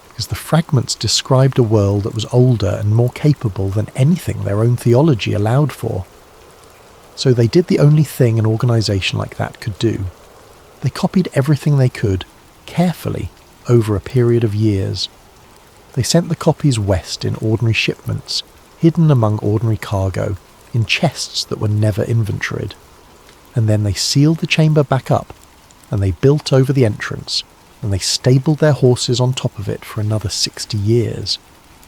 A: because the fragments described a world that was older and more capable than anything their own theology allowed for. So they did the only thing an organisation like that could do. They copied everything they could, carefully, over a period of years. They sent the copies west in ordinary shipments, hidden among ordinary cargo, in chests that were never inventoried. And then they sealed the chamber back up, and they built over the entrance, and they stabled their horses on top of it for another 60 years,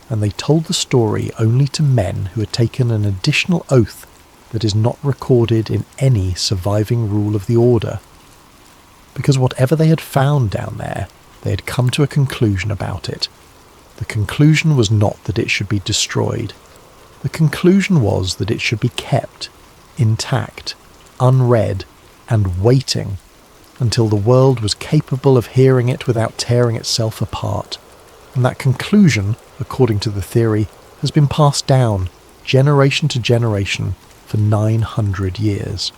A: and they told the story only to men who had taken an additional oath that is not recorded in any surviving rule of the Order. Because whatever they had found down there, they had come to a conclusion about it. The conclusion was not that it should be destroyed. The conclusion was that it should be kept, intact, unread, and waiting until the world was capable of hearing it without tearing itself apart. And that conclusion, according to the theory, has been passed down, generation to generation, for 900 years.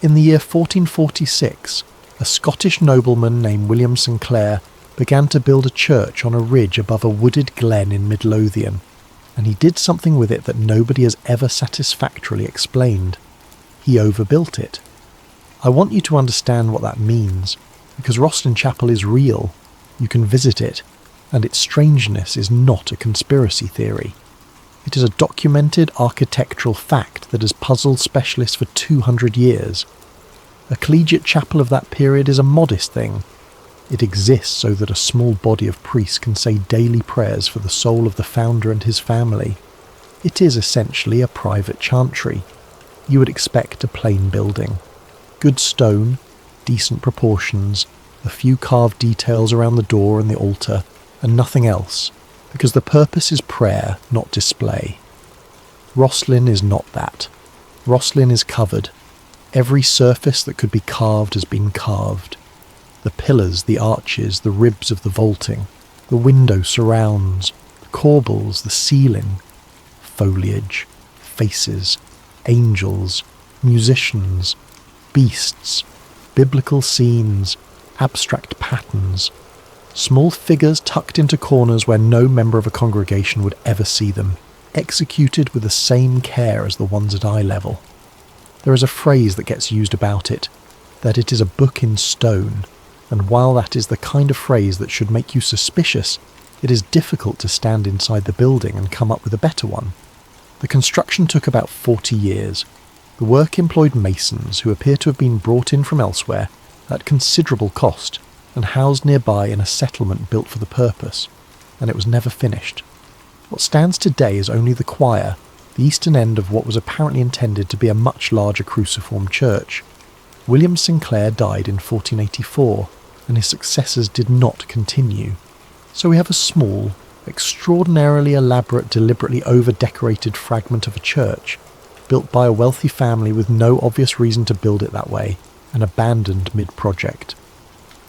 A: In the year 1446, a Scottish nobleman named William Sinclair began to build a church on a ridge above a wooded glen in Midlothian, and he did something with it that nobody has ever satisfactorily explained. He overbuilt it. I want you to understand what that means, because Rosslyn Chapel is real. You can visit it, and its strangeness is not a conspiracy theory. It is a documented architectural fact that has puzzled specialists for 200 years. A collegiate chapel of that period is a modest thing. It exists so that a small body of priests can say daily prayers for the soul of the founder and his family. It is essentially a private chantry. You would expect a plain building. Good stone, decent proportions, a few carved details around the door and the altar, and nothing else, because the purpose is prayer, not display. Rosslyn is not that. Rosslyn is covered. Every surface that could be carved has been carved. The pillars, the arches, the ribs of the vaulting, the window surrounds, the corbels, the ceiling, foliage, faces, angels, musicians, beasts, biblical scenes, abstract patterns, small figures tucked into corners where no member of a congregation would ever see them, executed with the same care as the ones at eye level. There is a phrase that gets used about it, that it is a book in stone, and while that is the kind of phrase that should make you suspicious, it is difficult to stand inside the building and come up with a better one. The construction took about 40 years. The work employed masons who appear to have been brought in from elsewhere at considerable cost and housed nearby in a settlement built for the purpose, and it was never finished. What stands today is only the choir, the eastern end of what was apparently intended to be a much larger cruciform church. William Sinclair died in 1484, and his successors did not continue. So we have a small, extraordinarily elaborate, deliberately over-decorated fragment of a church, built by a wealthy family with no obvious reason to build it that way, and abandoned mid-project.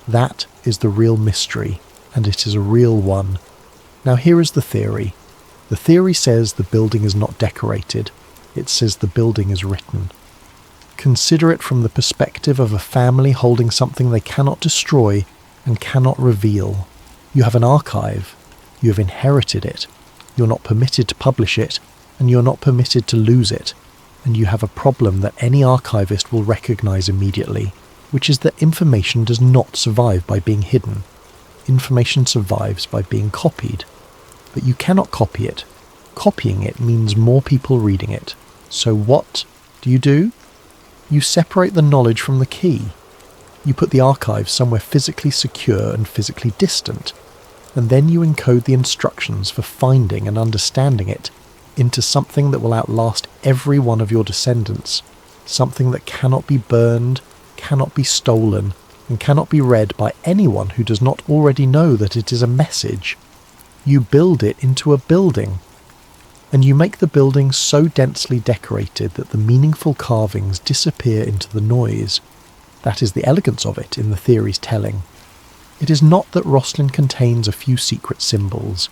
A: That is the real mystery, and it is a real one. Now here is the theory. The theory says the building is not decorated. It says the building is written. Consider it from the perspective of a family holding something they cannot destroy and cannot reveal. You have an archive. You have inherited it. You're not permitted to publish it, and you're not permitted to lose it. And you have a problem that any archivist will recognize immediately, which is that information does not survive by being hidden. Information survives by being copied. But you cannot copy it. Copying it means more people reading it. So what do? You separate the knowledge from the key. You put the archive somewhere physically secure and physically distant, and then you encode the instructions for finding and understanding it into something that will outlast every one of your descendants, something that cannot be burned, cannot be stolen, and cannot be read by anyone who does not already know that it is a message. You build it into a building, and you make the building so densely decorated that the meaningful carvings disappear into the noise. That is the elegance of it in the theory's telling. It is not that Rosslyn contains a few secret symbols.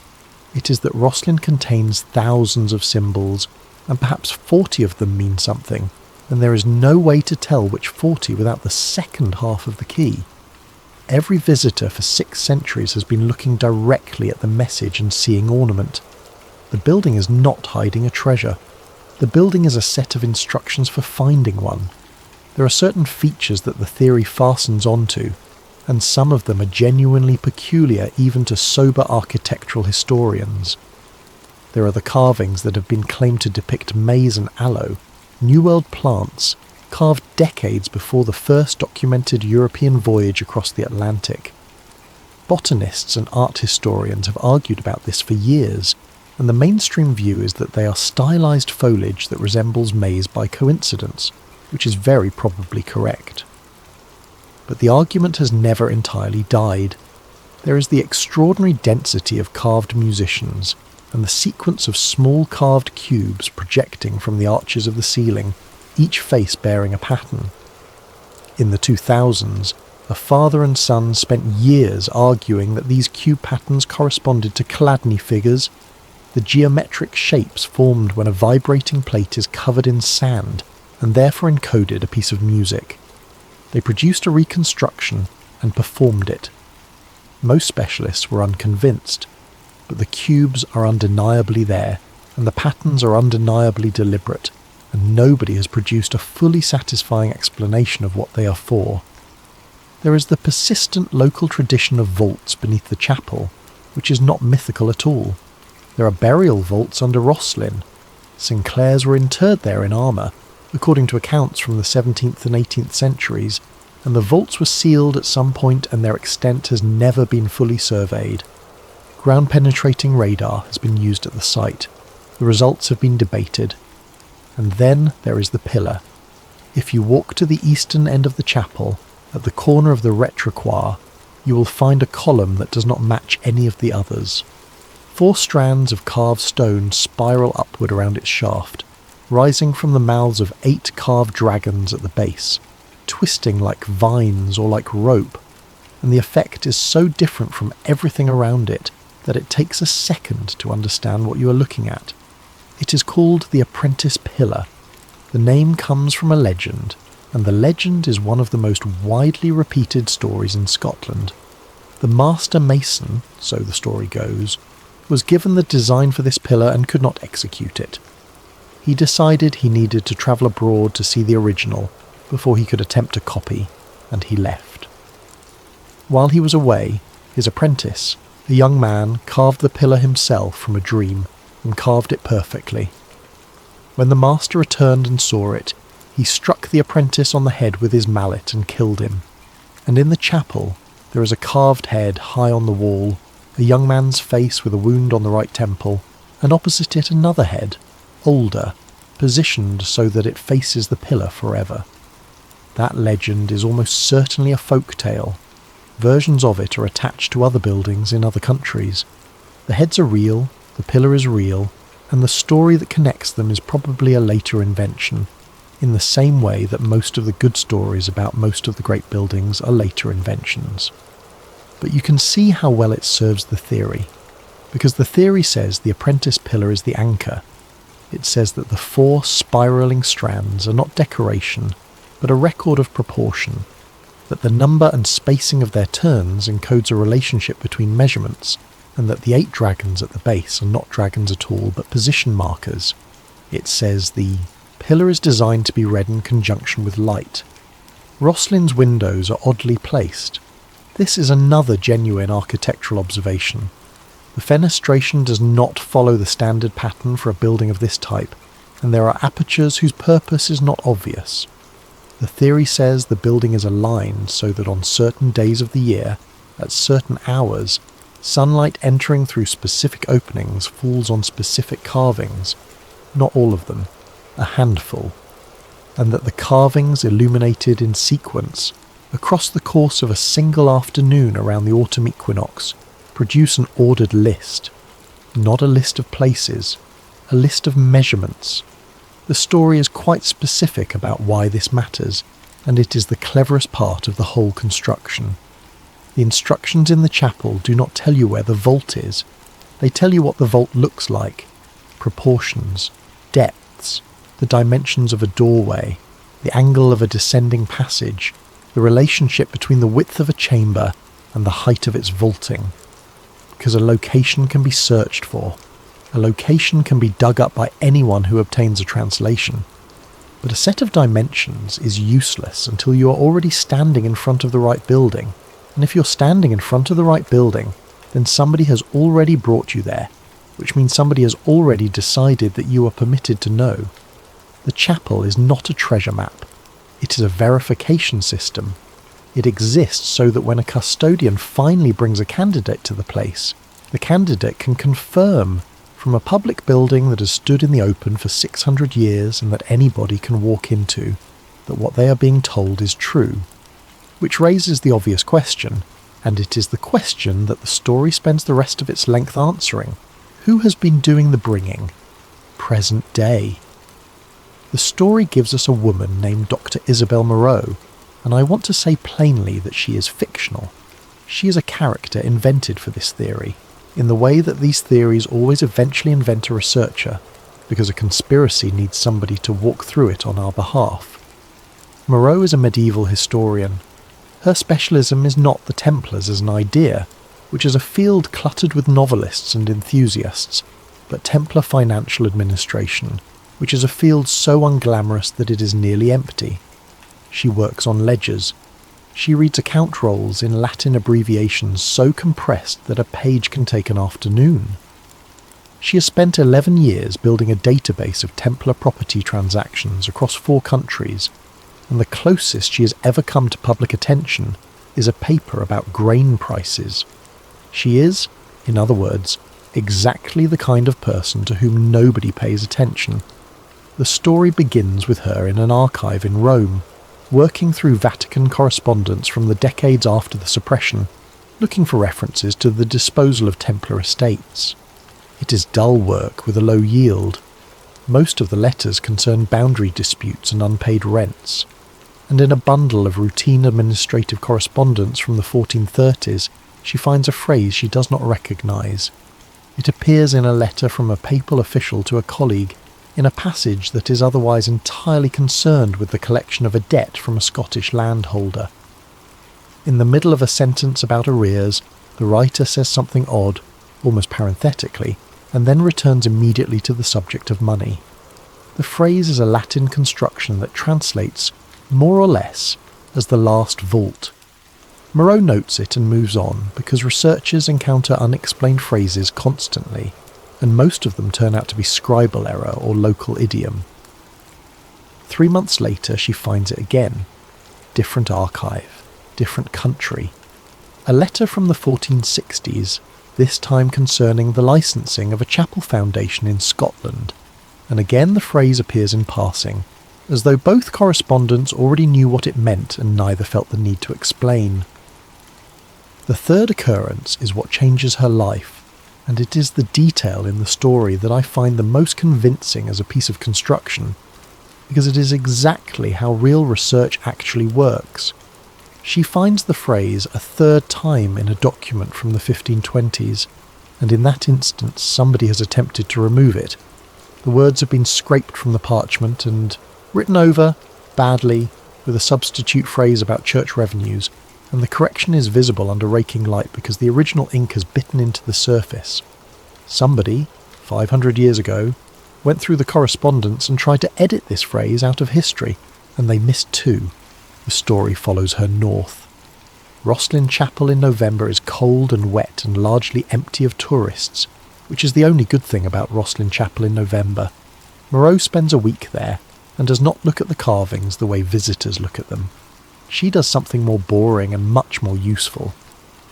A: It is that Rosslyn contains thousands of symbols, and perhaps 40 of them mean something, and there is no way to tell which 40 without the second half of the key. Every visitor for 6 centuries has been looking directly at the message and seeing ornament. The building is not hiding a treasure. The building is a set of instructions for finding one. There are certain features that the theory fastens onto, and some of them are genuinely peculiar even to sober architectural historians. There are the carvings that have been claimed to depict maize and aloe, New World plants, carved decades before the first documented European voyage across the Atlantic. Botanists and art historians have argued about this for years, and the mainstream view is that they are stylized foliage that resembles maize by coincidence, which is very probably correct. But the argument has never entirely died. There is the extraordinary density of carved musicians, and the sequence of small carved cubes projecting from the arches of the ceiling, each face bearing a pattern. In the 2000s, a father and son spent years arguing that these cube patterns corresponded to Chladni figures, the geometric shapes formed when a vibrating plate is covered in sand and therefore encoded a piece of music. They produced a reconstruction and performed it. Most specialists were unconvinced, but the cubes are undeniably there, and the patterns are undeniably deliberate, and nobody has produced a fully satisfying explanation of what they are for. There is the persistent local tradition of vaults beneath the chapel, which is not mythical at all. There are burial vaults under Rosslyn. Sinclairs were interred there in armour, according to accounts from the 17th and 18th centuries, and the vaults were sealed at some point and their extent has never been fully surveyed. Ground-penetrating radar has been used at the site. The results have been debated. And then there is the pillar. If you walk to the eastern end of the chapel, at the corner of the retraction, you will find a column that does not match any of the others. 4 strands of carved stone spiral upward around its shaft, rising from the mouths of 8 carved dragons at the base, twisting like vines or like rope, and the effect is so different from everything around it that it takes a second to understand what you are looking at. It is called the Apprentice Pillar. The name comes from a legend, and the legend is one of the most widely repeated stories in Scotland. The master mason, so the story goes, was given the design for this pillar and could not execute it. He decided he needed to travel abroad to see the original before he could attempt a copy, and he left. While he was away, his apprentice, a young man, carved the pillar himself from a dream and carved it perfectly. When the master returned and saw it, he struck the apprentice on the head with his mallet and killed him. And in the chapel there is a carved head high on the wall, a young man's face with a wound on the right temple, and opposite it another head, older, positioned so that it faces the pillar forever. That legend is almost certainly a folk tale. Versions of it are attached to other buildings in other countries. The heads are real, the pillar is real, and the story that connects them is probably a later invention, in the same way that most of the good stories about most of the great buildings are later inventions. But you can see how well it serves the theory, because the theory says the apprentice pillar is the anchor. It says that the 4 spiralling strands are not decoration, but a record of proportion, that the number and spacing of their turns encodes a relationship between measurements, and that the 8 dragons at the base are not dragons at all but position markers. It says the pillar is designed to be read in conjunction with light. Rosslyn's windows are oddly placed. This is another genuine architectural observation. The fenestration does not follow the standard pattern for a building of this type, and there are apertures whose purpose is not obvious. The theory says the building is aligned so that on certain days of the year, at certain hours, sunlight entering through specific openings falls on specific carvings, not all of them, a handful, and that the carvings illuminated in sequence across the course of a single afternoon around the autumn equinox produce an ordered list, not a list of places, a list of measurements. The story is quite specific about why this matters, and it is the cleverest part of the whole construction. The instructions in the chapel do not tell you where the vault is. They tell you what the vault looks like: proportions, depths, the dimensions of a doorway, the angle of a descending passage, the relationship between the width of a chamber and the height of its vaulting. Because a location can be searched for. A location can be dug up by anyone who obtains a translation. But a set of dimensions is useless until you are already standing in front of the right building. And if you're standing in front of the right building, then somebody has already brought you there, which means somebody has already decided that you are permitted to know. The chapel is not a treasure map. It is a verification system. It exists so that when a custodian finally brings a candidate to the place, the candidate can confirm from a public building that has stood in the open for 600 years and that anybody can walk into, that what they are being told is true. Which raises the obvious question, and it is the question that the story spends the rest of its length answering. Who has been doing the bringing? Present day. The story gives us a woman named Dr. Isabel Moreau, and I want to say plainly that she is fictional. She is a character invented for this theory, in the way that these theories always eventually invent a researcher, because a conspiracy needs somebody to walk through it on our behalf. Moreau is a medieval historian. Her specialism is not the Templars as an idea, which is a field cluttered with novelists and enthusiasts, but Templar financial administration, which is a field so unglamorous that it is nearly empty. She works on ledgers. She reads account rolls in Latin abbreviations so compressed that a page can take an afternoon. She has spent 11 years building a database of Templar property transactions across 4 countries, and the closest she has ever come to public attention is a paper about grain prices. She is, in other words, exactly the kind of person to whom nobody pays attention. The story begins with her in an archive in Rome, working through Vatican correspondence from the decades after the suppression, looking for references to the disposal of Templar estates. It is dull work with a low yield. Most of the letters concern boundary disputes and unpaid rents, and in a bundle of routine administrative correspondence from the 1430s, she finds a phrase she does not recognise. It appears in a letter from a papal official to a colleague, in a passage that is otherwise entirely concerned with the collection of a debt from a Scottish landholder. In the middle of a sentence about arrears, the writer says something odd, almost parenthetically, and then returns immediately to the subject of money. The phrase is a Latin construction that translates, more or less, as the last vault. Moreau notes it and moves on, because researchers encounter unexplained phrases constantly, and most of them turn out to be scribal error or local idiom. 3 months later she finds it again. Different archive, different country. A letter from the 1460s, this time concerning the licensing of a chapel foundation in Scotland, and again the phrase appears in passing, as though both correspondents already knew what it meant and neither felt the need to explain. The third occurrence is what changes her life, and it is the detail in the story that I find the most convincing as a piece of construction, because it is exactly how real research actually works. She finds the phrase a third time in a document from the 1520s, and in that instance somebody has attempted to remove it. The words have been scraped from the parchment and written over, badly, with a substitute phrase about church revenues, and the correction is visible under raking light because the original ink has bitten into the surface. Somebody, 500 years ago, went through the correspondence and tried to edit this phrase out of history, and they missed too. The story follows her north. Rosslyn Chapel in November is cold and wet and largely empty of tourists, which is the only good thing about Rosslyn Chapel in November. Moreau spends a week there, and does not look at the carvings the way visitors look at them. She does something more boring and much more useful.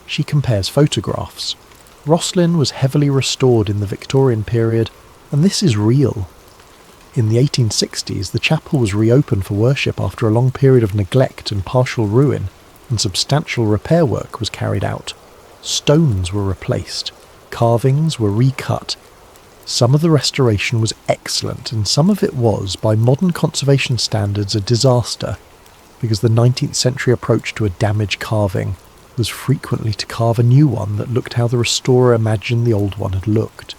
A: She compares photographs. Rosslyn was heavily restored in the Victorian period, and this is real. In the 1860s, the chapel was reopened for worship after a long period of neglect and partial ruin, and substantial repair work was carried out. Stones were replaced. Carvings were recut. Some of the restoration was excellent, and some of it was, by modern conservation standards, a disaster, because the 19th century approach to a damaged carving was frequently to carve a new one that looked how the restorer imagined the old one had looked.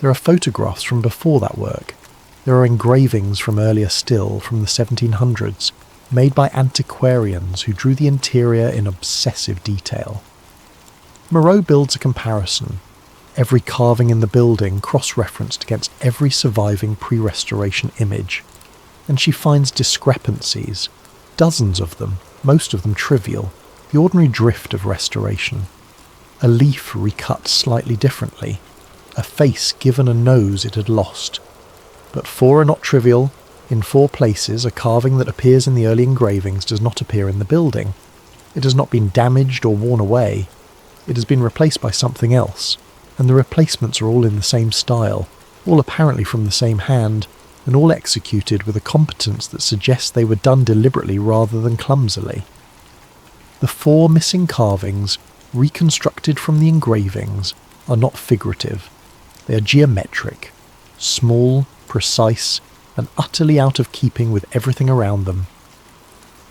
A: There are photographs from before that work. There are engravings from earlier still, from the 1700s, made by antiquarians who drew the interior in obsessive detail. Moreau builds a comparison, every carving in the building cross-referenced against every surviving pre-restoration image, and she finds discrepancies, dozens of them, most of them trivial, the ordinary drift of restoration. A leaf recut slightly differently, a face given a nose it had lost. But 4 are not trivial. In 4 places, a carving that appears in the early engravings does not appear in the building. It has not been damaged or worn away. It has been replaced by something else. and the replacements are all in the same style, all apparently from the same hand, and all executed with a competence that suggests they were done deliberately rather than clumsily. The 4 missing carvings, reconstructed from the engravings, are not figurative. They are geometric, small, precise, and utterly out of keeping with everything around them.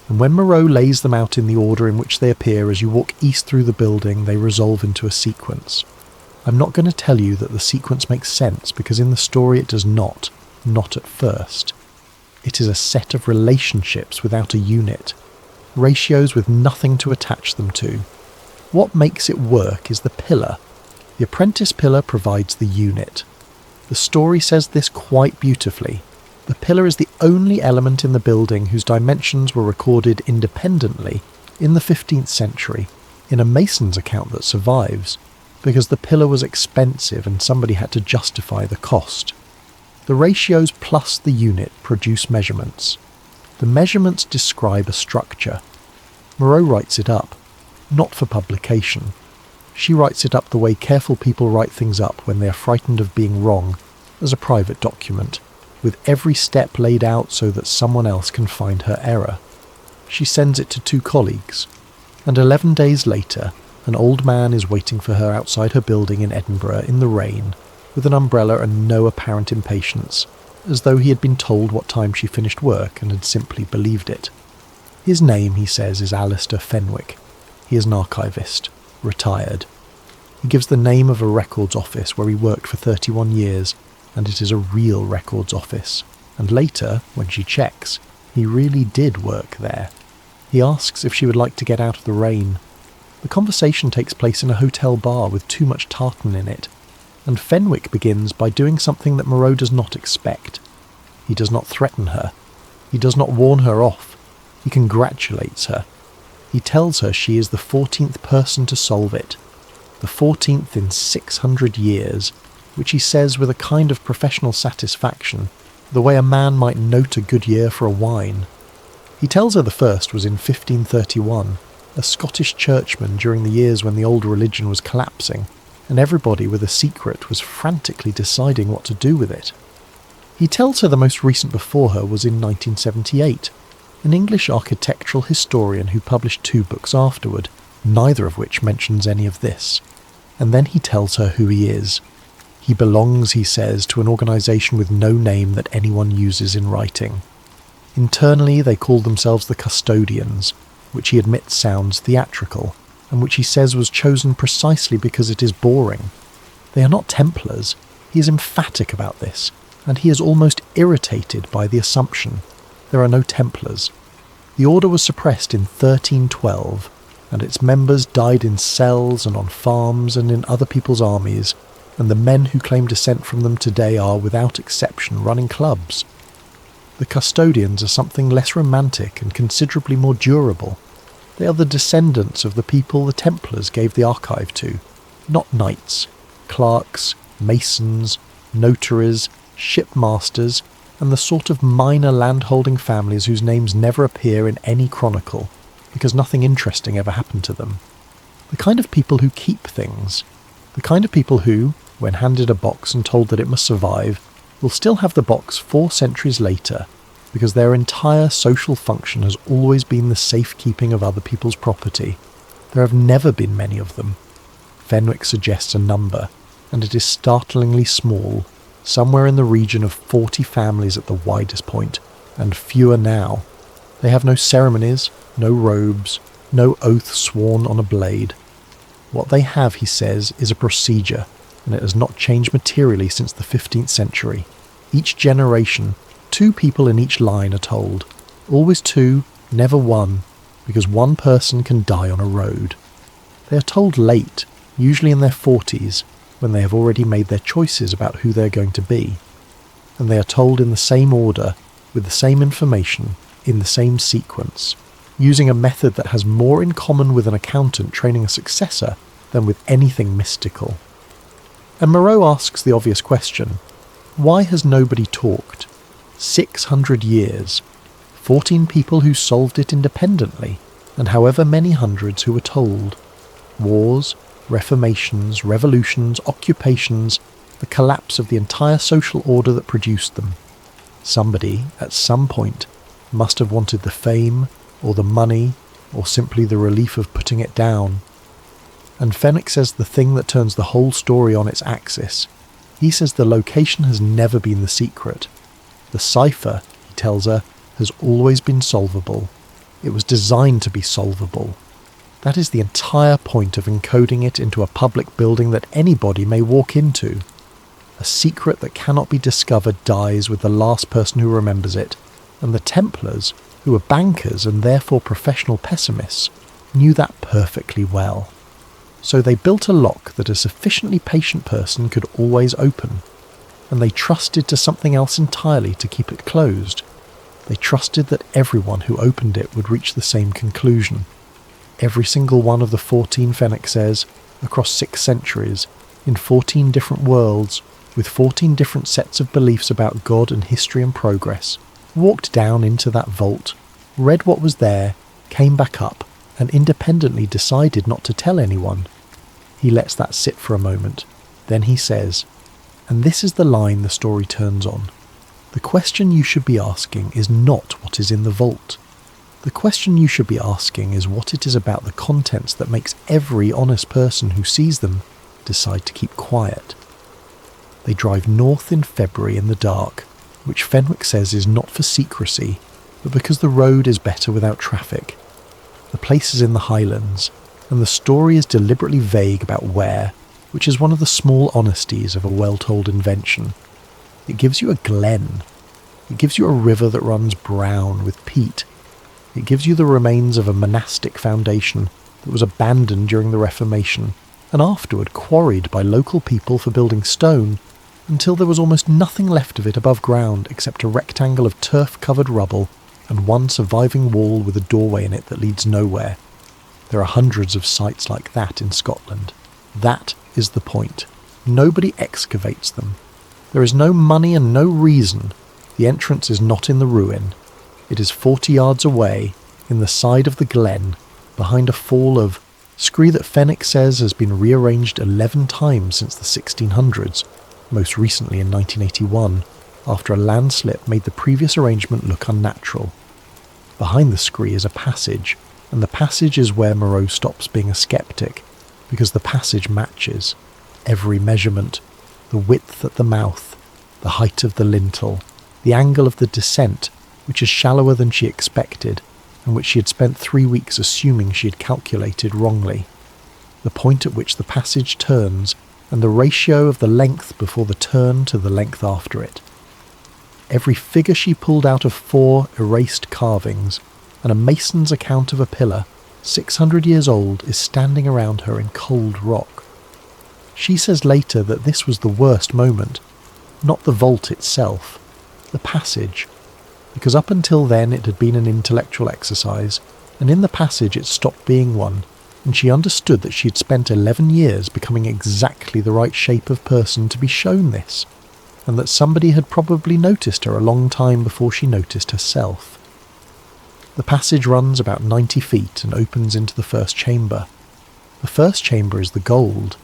A: And when Moreau lays them out in the order in which they appear as you walk east through the building, they resolve into a sequence. I'm not going to tell you that the sequence makes sense, because in the story it does not at first. It is a set of relationships without a unit, ratios with nothing to attach them to. What makes it work is the pillar. The apprentice pillar provides the unit. The story says this quite beautifully. The pillar is the only element in the building whose dimensions were recorded independently in the 15th century in a mason's account that survives, because the pillar was expensive and somebody had to justify the cost. The ratios plus the unit produce measurements. The measurements describe a structure. Moreau writes it up, not for publication. She writes it up the way careful people write things up when they are frightened of being wrong, as a private document, with every step laid out so that someone else can find her error. She sends it to 2 colleagues, and 11 days later, an old man is waiting for her outside her building in Edinburgh in the rain, with an umbrella and no apparent impatience, as though he had been told what time she finished work and had simply believed it. His name, he says, is Alistair Fenwick. He is an archivist, retired. He gives the name of a records office where he worked for 31 years, and it is a real records office. And later, when she checks, he really did work there. He asks if she would like to get out of the rain. The conversation takes place in a hotel bar with too much tartan in it, and Fenwick begins by doing something that Moreau does not expect. He does not threaten her. He does not warn her off. He congratulates her. He tells her she is the 14th person to solve it, the 14th in 600 years, which he says with a kind of professional satisfaction, the way a man might note a good year for a wine. He tells her the first was in 1531, a Scottish churchman during the years when the old religion was collapsing, and everybody with a secret was frantically deciding what to do with it. He tells her the most recent before her was in 1978, an English architectural historian who published 2 books afterward, neither of which mentions any of this. And then he tells her who he is. He belongs, he says, to an organisation with no name that anyone uses in writing. Internally they call themselves the Custodians, which he admits sounds theatrical, and which he says was chosen precisely because it is boring. They are not Templars. He is emphatic about this, and he is almost irritated by the assumption. There are no Templars. The order was suppressed in 1312, and its members died in cells and on farms and in other people's armies, and the men who claim descent from them today are, without exception, running clubs. The Custodians are something less romantic and considerably more durable. They are the descendants of the people the Templars gave the archive to, not knights, clerks, masons, notaries, shipmasters, and the sort of minor landholding families whose names never appear in any chronicle, because nothing interesting ever happened to them. The kind of people who keep things. The kind of people who, when handed a box and told that it must survive, will still have the box 4 centuries later, because their entire social function has always been the safekeeping of other people's property. There have never been many of them. Fenwick suggests a number, and it is startlingly small, somewhere in the region of 40 families at the widest point, and fewer now. They have no ceremonies, no robes, no oath sworn on a blade. What they have, he says, is a procedure, and it has not changed materially since the 15th century. Each generation, 2 people in each line are told. Always 2, never 1, because one person can die on a road. They are told late, usually in their 40s, when they have already made their choices about who they are going to be. And they are told in the same order, with the same information, in the same sequence, using a method that has more in common with an accountant training a successor than with anything mystical. And Moreau asks the obvious question, why has nobody talked? 600 years, 14 people who solved it independently, and however many hundreds who were told. Wars, Reformations, revolutions, occupations, the collapse of the entire social order that produced them. Somebody, at some point, must have wanted the fame, or the money, or simply the relief of putting it down. And Fenwick says the thing that turns the whole story on its axis. He says the location has never been the secret. The cipher, he tells her, has always been solvable. It was designed to be solvable. That is the entire point of encoding it into a public building that anybody may walk into. A secret that cannot be discovered dies with the last person who remembers it, and the Templars, who were bankers and therefore professional pessimists, knew that perfectly well. So they built a lock that a sufficiently patient person could always open, and they trusted to something else entirely to keep it closed. They trusted that everyone who opened it would reach the same conclusion. Every single one of the 14, Fenwick says, across 6 centuries, in 14 different worlds, with 14 different sets of beliefs about God and history and progress, walked down into that vault, read what was there, came back up, and independently decided not to tell anyone. He lets that sit for a moment. Then he says, and this is the line the story turns on. The question you should be asking is not what is in the vault. The question you should be asking is what it is about the contents that makes every honest person who sees them decide to keep quiet. They drive north in February in the dark, which Fenwick says is not for secrecy, but because the road is better without traffic. The place is in the Highlands, and the story is deliberately vague about where, which is one of the small honesties of a well-told invention. It gives you a glen. It gives you a river that runs brown with peat. It gives you the remains of a monastic foundation that was abandoned during the Reformation and afterward quarried by local people for building stone until there was almost nothing left of it above ground except a rectangle of turf-covered rubble and one surviving wall with a doorway in it that leads nowhere. There are hundreds of sites like that in Scotland. That is the point. Nobody excavates them. There is no money and no reason. The entrance is not in the ruin. It is 40 yards away, in the side of the glen, behind a fall of scree that Fenwick says has been rearranged 11 times since the 1600s, most recently in 1981, after a landslip made the previous arrangement look unnatural. Behind the scree is a passage, and the passage is where Moreau stops being a skeptic, because the passage matches every measurement, the width at the mouth, the height of the lintel, the angle of the descent, which is shallower than she expected, and which she had spent 3 weeks assuming she had calculated wrongly, the point at which the passage turns, and the ratio of the length before the turn to the length after it. Every figure she pulled out of 4 erased carvings, and a mason's account of a pillar, 600 years old, is standing around her in cold rock. She says later that this was the worst moment, not the vault itself, the passage, because up until then it had been an intellectual exercise, and in the passage it stopped being one, and she understood that she had spent 11 years becoming exactly the right shape of person to be shown this, and that somebody had probably noticed her a long time before she noticed herself. The passage runs about 90 feet and opens into the first chamber. The first chamber is the gold,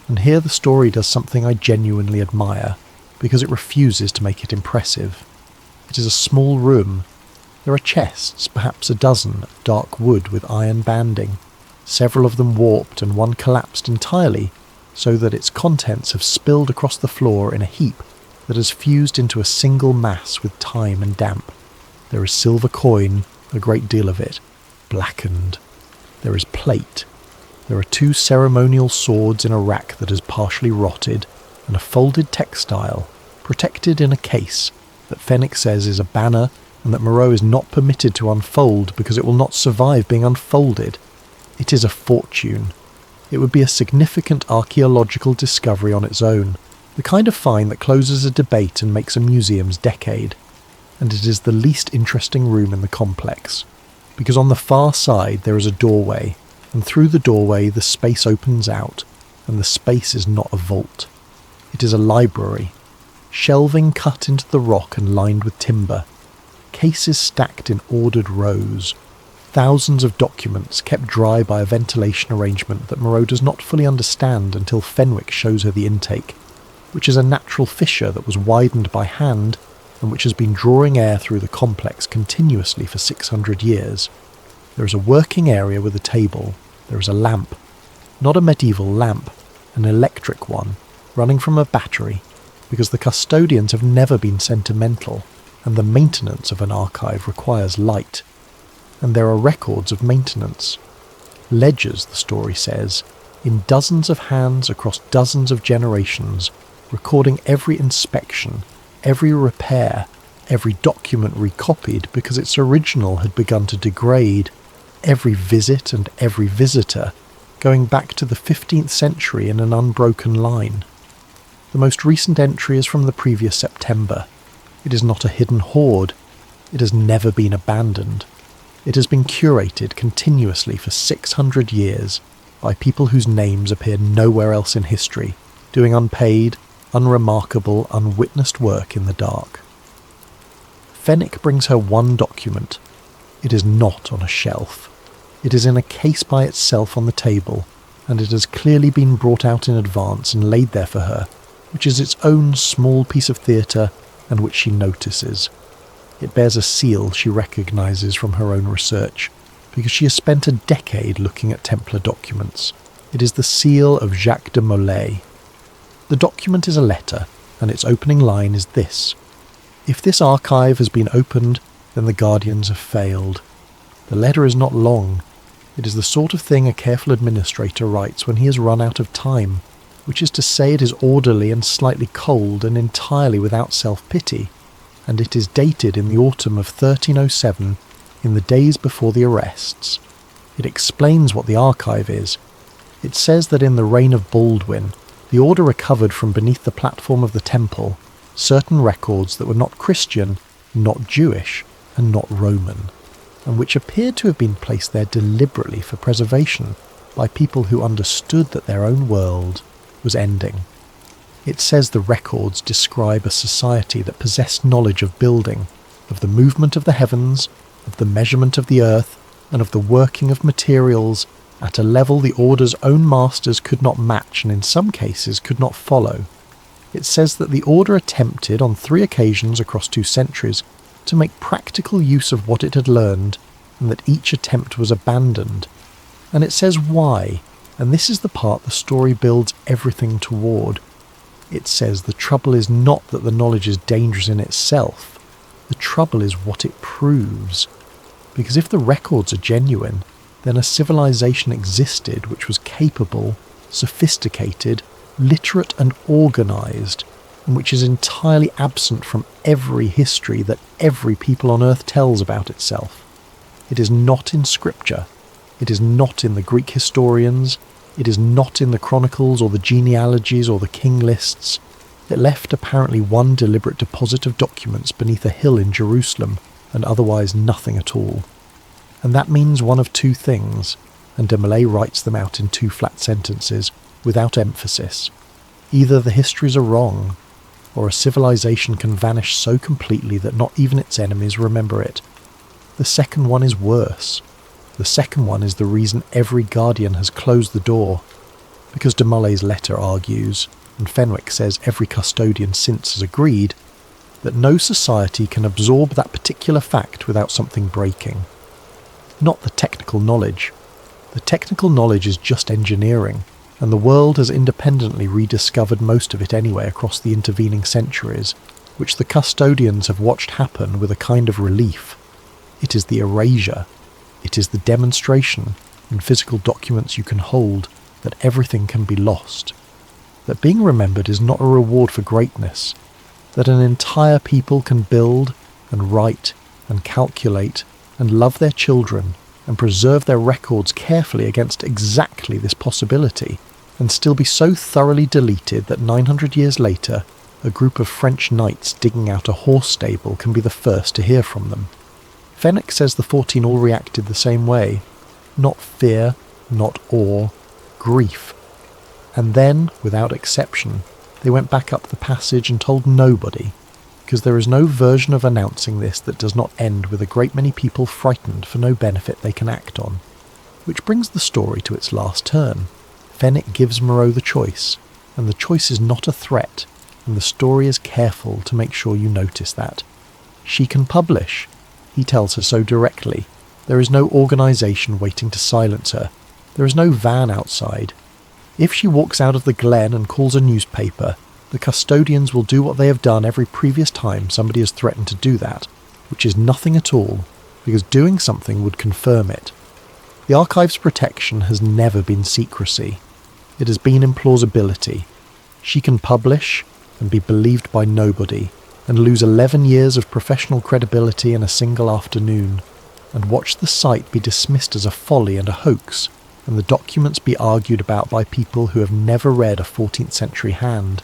A: and here the story does something I genuinely admire, because it refuses to make it impressive. It is a small room. There are chests, perhaps a dozen, of dark wood with iron banding, several of them warped and one collapsed entirely, so that its contents have spilled across the floor in a heap that has fused into a single mass with time and damp. There is silver coin, a great deal of it, blackened. There is plate. There are 2 ceremonial swords in a rack that has partially rotted, and a folded textile, protected in a case, that Fenwick says is a banner and that Moreau is not permitted to unfold because it will not survive being unfolded. It is a fortune. It would be a significant archaeological discovery on its own, the kind of find that closes a debate and makes a museum's decade. And it is the least interesting room in the complex, because on the far side there is a doorway, and through the doorway the space opens out, and the space is not a vault. It is a library, shelving cut into the rock and lined with timber, cases stacked in ordered rows. Thousands of documents kept dry by a ventilation arrangement that Moreau does not fully understand until Fenwick shows her the intake, which is a natural fissure that was widened by hand and which has been drawing air through the complex continuously for 600 years. There is a working area with a table. There is a lamp. Not a medieval lamp, an electric one, running from a battery, because the custodians have never been sentimental, and the maintenance of an archive requires light. And there are records of maintenance. Ledgers, the story says, in dozens of hands across dozens of generations, recording every inspection, every repair, every document recopied because its original had begun to degrade, every visit and every visitor, going back to the 15th century in an unbroken line. The most recent entry is from the previous September. It is not a hidden hoard. It has never been abandoned. It has been curated continuously for 600 years by people whose names appear nowhere else in history, doing unpaid, unremarkable, unwitnessed work in the dark. Fenwick brings her one document. It is not on a shelf. It is in a case by itself on the table, and it has clearly been brought out in advance and laid there for her, which is its own small piece of theatre and which she notices. It bears a seal she recognises from her own research, because she has spent a decade looking at Templar documents. It is the seal of Jacques de Molay. The document is a letter, and its opening line is this: "If this archive has been opened, then the Guardians have failed." The letter is not long. It is the sort of thing a careful administrator writes when he has run out of time, which is to say it is orderly and slightly cold and entirely without self-pity, and it is dated in the autumn of 1307, in the days before the arrests. It explains what the archive is. It says that in the reign of Baldwin, the order recovered from beneath the platform of the temple certain records that were not Christian, not Jewish, and not Roman, and which appeared to have been placed there deliberately for preservation by people who understood that their own world was ending. It says the records describe a society that possessed knowledge of building, of the movement of the heavens, of the measurement of the earth, and of the working of materials at a level the order's own masters could not match and in some cases could not follow. It says that the order attempted on 3 occasions across 2 centuries to make practical use of what it had learned, and that each attempt was abandoned. And it says why, and this is the part the story builds everything toward. It says the trouble is not that the knowledge is dangerous in itself. The trouble is what it proves. Because if the records are genuine, then a civilization existed which was capable, sophisticated, literate and organised, and which is entirely absent from every history that every people on earth tells about itself. It is not in scripture. It is not in the Greek historians. It is not in the chronicles or the genealogies or the king lists. It left apparently one deliberate deposit of documents beneath a hill in Jerusalem, and otherwise nothing at all. And that means one of 2 things, and de Molay writes them out in 2 flat sentences, without emphasis. Either the histories are wrong, or a civilization can vanish so completely that not even its enemies remember it. The second one is worse. The second one is the reason every guardian has closed the door, because de Molay's letter argues, and Fenwick says every custodian since has agreed, that no society can absorb that particular fact without something breaking. Not the technical knowledge. The technical knowledge is just engineering, and the world has independently rediscovered most of it anyway across the intervening centuries, which the custodians have watched happen with a kind of relief. It is the erasure. It is the demonstration, in physical documents you can hold, that everything can be lost. That being remembered is not a reward for greatness. That an entire people can build and write and calculate and love their children and preserve their records carefully against exactly this possibility, and still be so thoroughly deleted that 900 years later a group of French knights digging out a horse stable can be the first to hear from them. Fenwick says the 14 all reacted the same way. Not fear, not awe, grief. And then, without exception, they went back up the passage and told nobody, because there is no version of announcing this that does not end with a great many people frightened for no benefit they can act on. Which brings the story to its last turn. Fenwick gives Moreau the choice, and the choice is not a threat, and the story is careful to make sure you notice that. She can publish. He tells her so directly. There is no organisation waiting to silence her. There is no van outside. If she walks out of the glen and calls a newspaper, the custodians will do what they have done every previous time somebody has threatened to do that, which is nothing at all, because doing something would confirm it. The archive's protection has never been secrecy. It has been implausibility. She can publish and be believed by nobody, and lose 11 years of professional credibility in a single afternoon, and watch the site be dismissed as a folly and a hoax, and the documents be argued about by people who have never read a 14th century hand.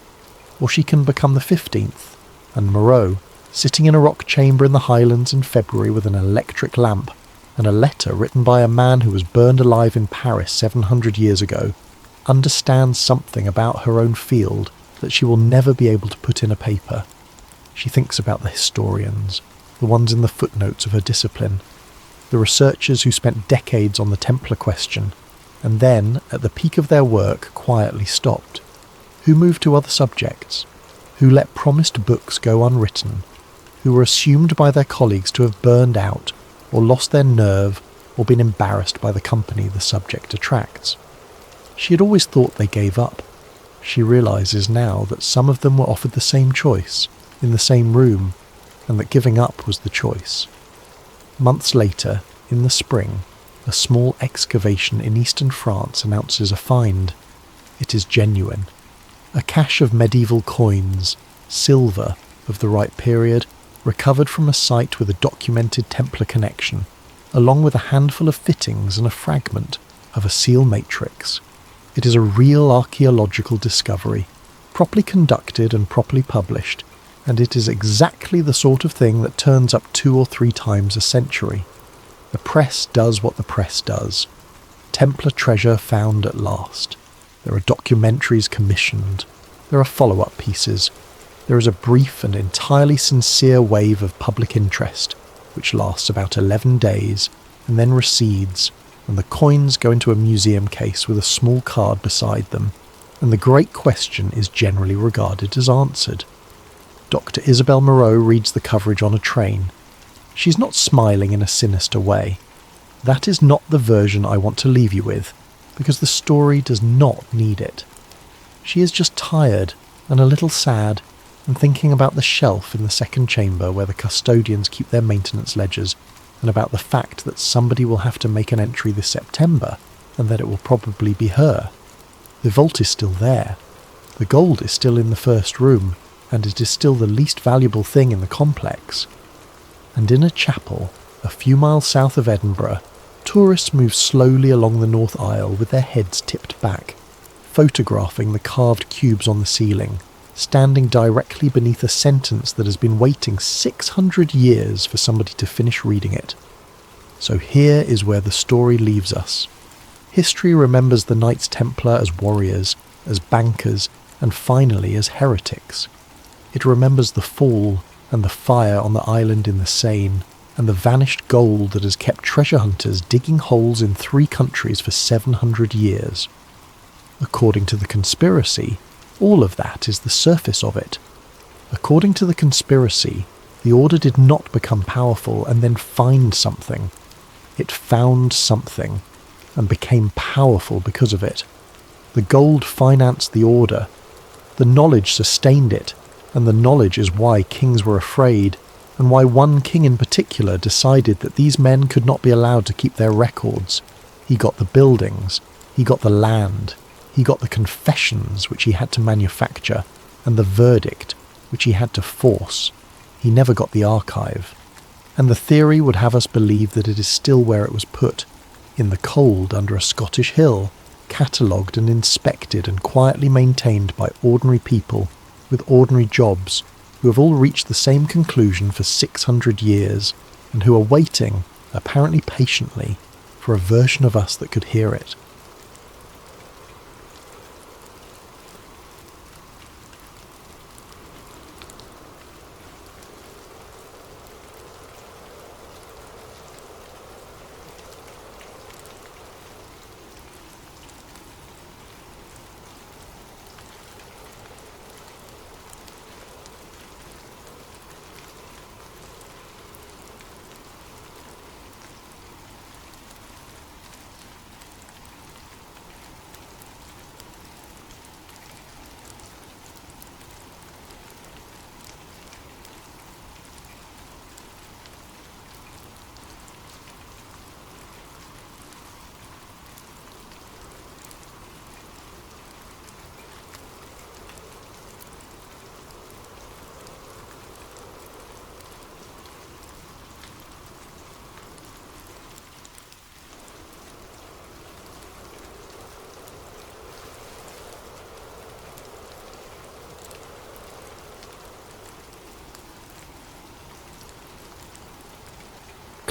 A: Or she can become the 15th, and Moreau, sitting in a rock chamber in the Highlands in February with an electric lamp, and a letter written by a man who was burned alive in Paris 700 years ago, understands something about her own field that she will never be able to put in a paper. She thinks about the historians, the ones in the footnotes of her discipline, the researchers who spent decades on the Templar question, and then, at the peak of their work, quietly stopped, who moved to other subjects, who let promised books go unwritten, who were assumed by their colleagues to have burned out, or lost their nerve, or been embarrassed by the company the subject attracts. She had always thought they gave up. She realises now that some of them were offered the same choice, in the same room, and that giving up was the choice. Months later, in the spring, a small excavation in eastern France announces a find. It is genuine. A cache of medieval coins, silver of the right period, recovered from a site with a documented Templar connection, along with a handful of fittings and a fragment of a seal matrix. It is a real archaeological discovery, properly conducted and properly published, and it is exactly the sort of thing that turns up 2 or 3 times a century. The press does what the press does. Templar treasure found at last. There are documentaries commissioned. There are follow-up pieces. There is a brief and entirely sincere wave of public interest, which lasts about 11 days, and then recedes, and the coins go into a museum case with a small card beside them, and the great question is generally regarded as answered. Dr. Isabel Moreau reads the coverage on a train. She's not smiling in a sinister way. That is not the version I want to leave you with, because the story does not need it. She is just tired and a little sad, and thinking about the shelf in the second chamber where the custodians keep their maintenance ledgers, and about the fact that somebody will have to make an entry this September, and that it will probably be her. The vault is still there. The gold is still in the first room, and it is still the least valuable thing in the complex. And in a chapel, a few miles south of Edinburgh, tourists move slowly along the north aisle with their heads tipped back, photographing the carved cubes on the ceiling, standing directly beneath a sentence that has been waiting 600 years for somebody to finish reading it. So here is where the story leaves us. History remembers the Knights Templar as warriors, as bankers, and finally as heretics. It remembers the fall and the fire on the island in the Seine, and the vanished gold that has kept treasure hunters digging holes in 3 countries for 700 years. According to the conspiracy, all of that is the surface of it. According to the conspiracy, the Order did not become powerful and then find something. It found something, and became powerful because of it. The gold financed the Order. The knowledge sustained it, and the knowledge is why kings were afraid, and why one king in particular decided that these men could not be allowed to keep their records. He got the buildings, he got the land, he got the confessions which he had to manufacture, and the verdict which he had to force. He never got the archive. And the theory would have us believe that it is still where it was put, in the cold under a Scottish hill, catalogued and inspected and quietly maintained by ordinary people with ordinary jobs, who have all reached the same conclusion for 600 years, and who are waiting, apparently patiently, for a version of us that could hear it.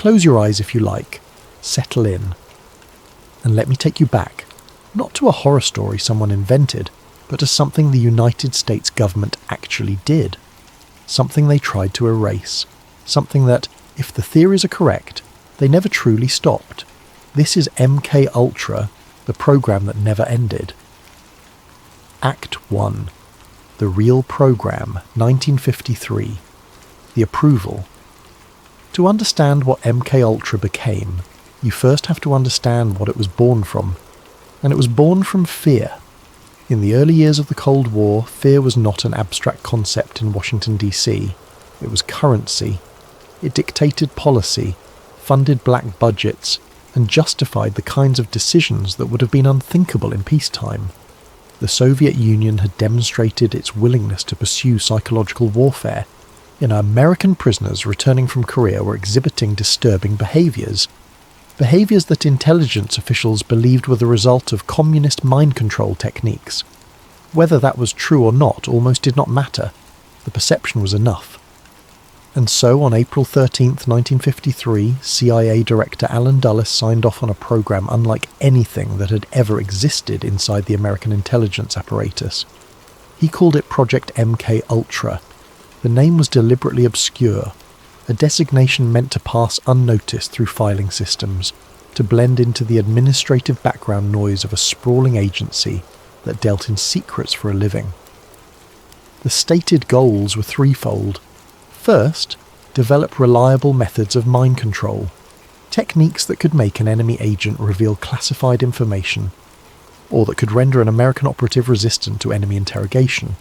A: Close your eyes if you like. Settle in. And let me take you back, not to a horror story someone invented, but to something the United States government actually did. Something they tried to erase. Something that, if the theories are correct, they never truly stopped. This is MK Ultra, the program that never ended. Act 1. The Real Program, 1953. The Approval. To understand what MK Ultra became, you first have to understand what it was born from. And it was born from fear. In the early years of the Cold War, fear was not an abstract concept in Washington, D.C. It was currency. It dictated policy, funded black budgets, and justified the kinds of decisions that would have been unthinkable in peacetime. The Soviet Union had demonstrated its willingness to pursue psychological warfare. American prisoners returning from Korea were exhibiting disturbing behaviours. Behaviours that intelligence officials believed were the result of communist mind control techniques. Whether that was true or not almost did not matter. The perception was enough. And so on April 13th, 1953, CIA Director Allen Dulles signed off on a program unlike anything that had ever existed inside the American intelligence apparatus. He called it Project MK Ultra. The name was deliberately obscure, a designation meant to pass unnoticed through filing systems, to blend into the administrative background noise of a sprawling agency that dealt in secrets for a living. The stated goals were threefold. First, develop reliable methods of mind control, techniques that could make an enemy agent reveal classified information, or that could render an American operative resistant to enemy interrogation.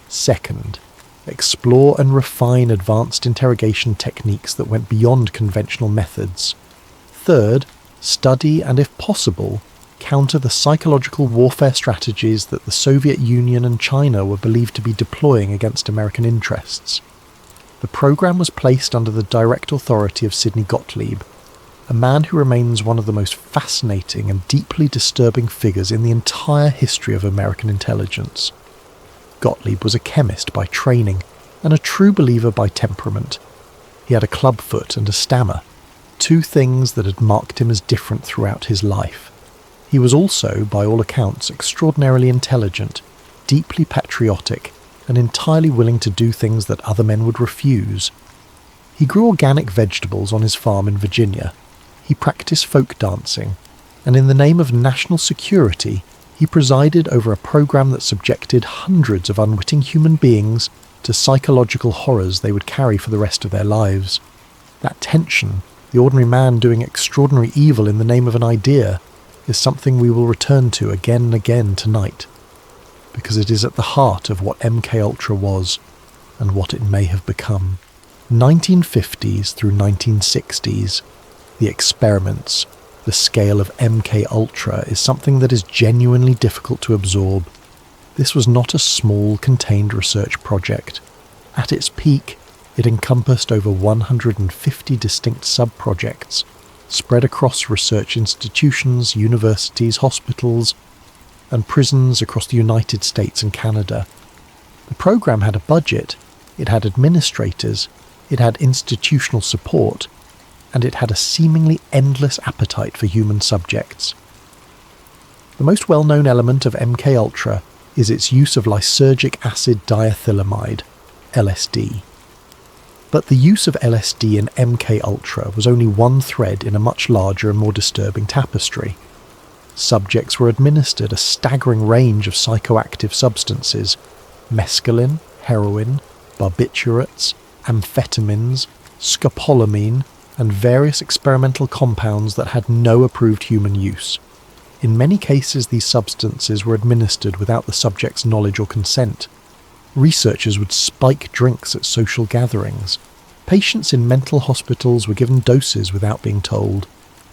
A: Second, explore and refine advanced interrogation techniques that went beyond conventional methods. Third, study and, if possible, counter the psychological warfare strategies that the Soviet Union and China were believed to be deploying against American interests. The program was placed under the direct authority of Sidney Gottlieb, a man who remains one of the most fascinating and deeply disturbing figures in the entire history of American intelligence. Gottlieb was a chemist by training and a true believer by temperament. He had a clubfoot and a stammer, two things that had marked him as different throughout his life. He was also, by all accounts, extraordinarily intelligent, deeply patriotic, and entirely willing to do things that other men would refuse. He grew organic vegetables on his farm in Virginia. He practiced folk dancing, and in the name of national security, he presided over a program that subjected hundreds of unwitting human beings to psychological horrors they would carry for the rest of their lives. That tension, the ordinary man doing extraordinary evil in the name of an idea, is something we will return to again and again tonight, because it is at the heart of what MK Ultra was and what it may have become. 1950s through 1960s, the experiments, the scale of MK Ultra is something that is genuinely difficult to absorb. This was not a small, contained research project. At its peak, it encompassed over 150 distinct sub-projects, spread across research institutions, universities, hospitals, and prisons across the United States and Canada. The program had a budget, it had administrators, it had institutional support, and it had a seemingly endless appetite for human subjects. The most well-known element of MK Ultra is its use of lysergic acid diethylamide, LSD. But the use of LSD in MK Ultra was only one thread in a much larger and more disturbing tapestry. Subjects were administered a staggering range of psychoactive substances: mescaline, heroin, barbiturates, amphetamines, scopolamine, and various experimental compounds that had no approved human use. In many cases, these substances were administered without the subject's knowledge or consent. Researchers would spike drinks at social gatherings. Patients in mental hospitals were given doses without being told.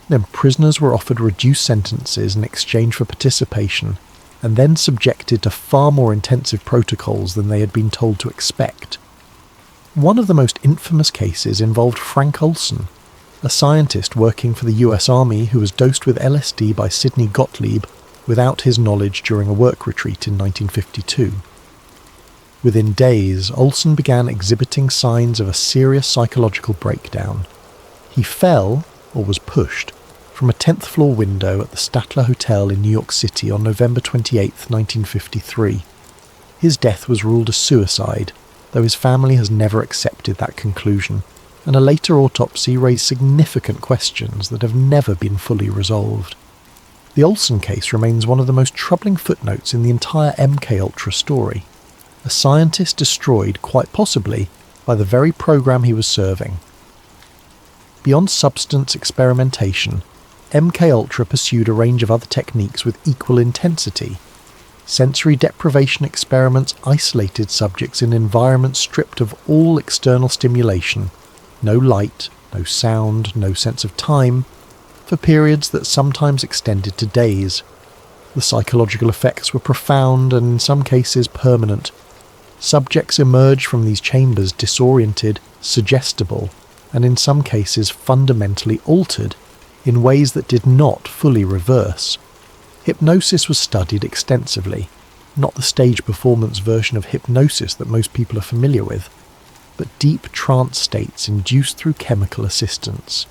A: Then prisoners were offered reduced sentences in exchange for participation, and then subjected to far more intensive protocols than they had been told to expect. One of the most infamous cases involved Frank Olson, a scientist working for the US Army who was dosed with LSD by Sidney Gottlieb without his knowledge during a work retreat in 1952. Within days, Olson began exhibiting signs of a serious psychological breakdown. He fell, or was pushed, from a 10th floor window at the Statler Hotel in New York City on November 28, 1953. His death was ruled a suicide, though his family has never accepted that conclusion, and a later autopsy raised significant questions that have never been fully resolved. The Olsen case remains one of the most troubling footnotes in the entire MKUltra story. A scientist destroyed, quite possibly, by the very program he was serving. Beyond substance experimentation, MKUltra pursued a range of other techniques with equal intensity. Sensory deprivation experiments isolated subjects in environments stripped of all external stimulation, no light, no sound, no sense of time, for periods that sometimes extended to days. The psychological effects were profound and in some cases permanent. Subjects emerged from these chambers disoriented, suggestible, and in some cases fundamentally altered in ways that did not fully reverse. Hypnosis was studied extensively, not the stage performance version of hypnosis that most people are familiar with, but deep trance states induced through chemical assistance,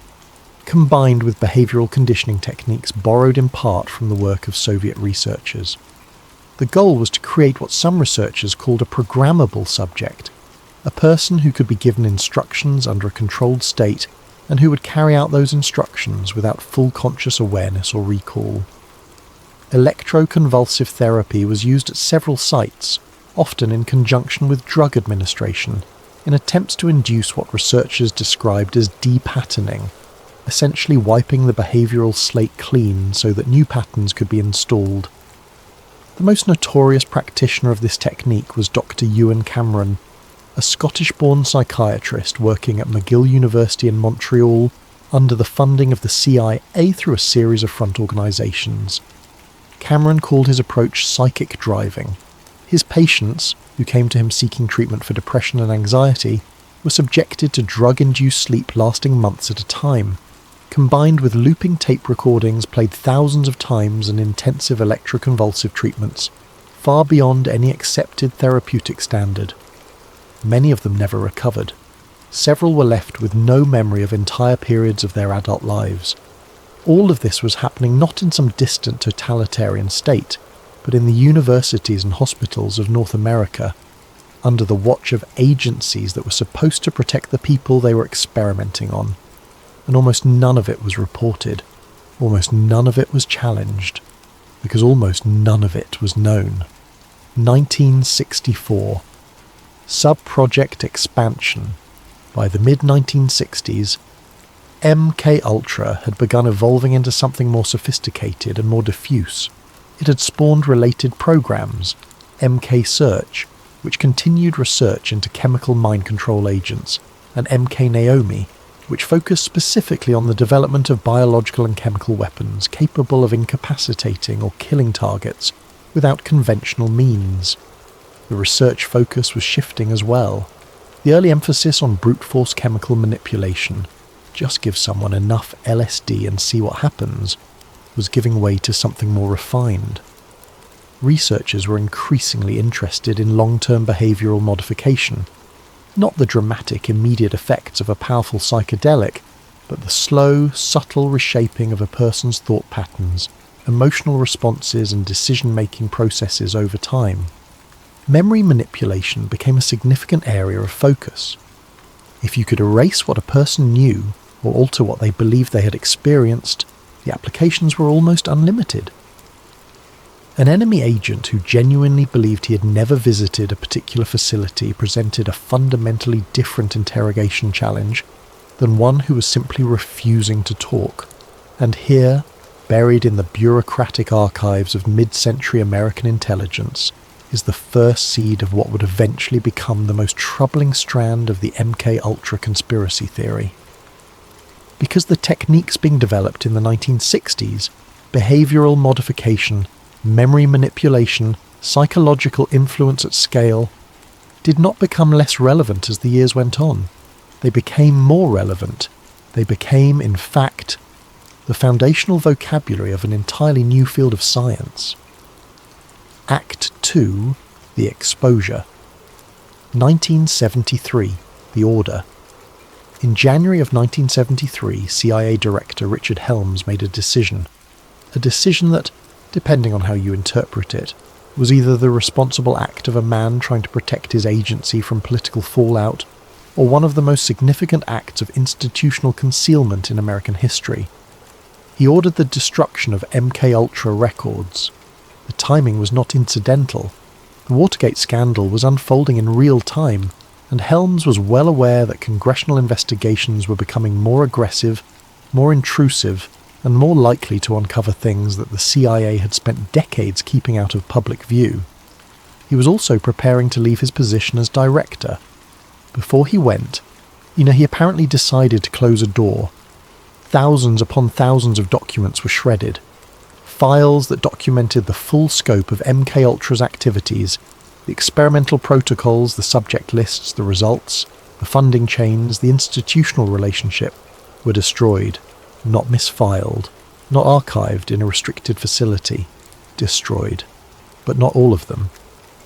A: combined with behavioural conditioning techniques borrowed in part from the work of Soviet researchers. The goal was to create what some researchers called a programmable subject, a person who could be given instructions under a controlled state and who would carry out those instructions without full conscious awareness or recall. Electroconvulsive therapy was used at several sites, often in conjunction with drug administration, in attempts to induce what researchers described as depatterning, essentially wiping the behavioural slate clean so that new patterns could be installed. The most notorious practitioner of this technique was Dr. Ewan Cameron, a Scottish-born psychiatrist working at McGill University in Montreal under the funding of the CIA through a series of front organisations. Cameron called his approach psychic driving. His patients, who came to him seeking treatment for depression and anxiety, were subjected to drug-induced sleep lasting months at a time, combined with looping tape recordings played thousands of times and intensive electroconvulsive treatments, far beyond any accepted therapeutic standard. Many of them never recovered. Several were left with no memory of entire periods of their adult lives. All of this was happening not in some distant totalitarian state, but in the universities and hospitals of North America, under the watch of agencies that were supposed to protect the people they were experimenting on. And almost none of it was reported. Almost none of it was challenged, because almost none of it was known. 1964. Sub-project expansion. By the mid-1960s, MKUltra had begun evolving into something more sophisticated and more diffuse. It had spawned related programs, MK Search, which continued research into chemical mind control agents, and MK Naomi, which focused specifically on the development of biological and chemical weapons capable of incapacitating or killing targets without conventional means. The research focus was shifting as well. The early emphasis on brute force chemical manipulation, just give someone enough LSD and see what happens, was giving way to something more refined. Researchers were increasingly interested in long-term behavioural modification, not the dramatic, immediate effects of a powerful psychedelic, but the slow, subtle reshaping of a person's thought patterns, emotional responses and decision-making processes over time. Memory manipulation became a significant area of focus. If you could erase what a person knew or alter what they believed they had experienced, the applications were almost unlimited. An enemy agent who genuinely believed he had never visited a particular facility presented a fundamentally different interrogation challenge than one who was simply refusing to talk. And here, buried in the bureaucratic archives of mid-century American intelligence, is the first seed of what would eventually become the most troubling strand of the MKUltra conspiracy theory. Because the techniques being developed in the 1960s, behavioural modification, memory manipulation, psychological influence at scale, did not become less relevant as the years went on. They became more relevant. They became, in fact, the foundational vocabulary of an entirely new field of science. Act 2, The Exposure. 1973, The Order. In January of 1973, CIA Director Richard Helms made a decision that, depending on how you interpret it, was either the responsible act of a man trying to protect his agency from political fallout, or one of the most significant acts of institutional concealment in American history. He ordered the destruction of MKUltra records. The timing was not incidental. The Watergate scandal was unfolding in real time, and Helms was well aware that congressional investigations were becoming more aggressive, more intrusive, and more likely to uncover things that the CIA had spent decades keeping out of public view. He was also preparing to leave his position as director. Before he went, he apparently decided to close a door. Thousands upon thousands of documents were shredded. Files that documented the full scope of MKUltra's activities, the experimental protocols, the subject lists, the results, the funding chains, the institutional relationship, were destroyed, not misfiled, not archived in a restricted facility, destroyed. But not all of them.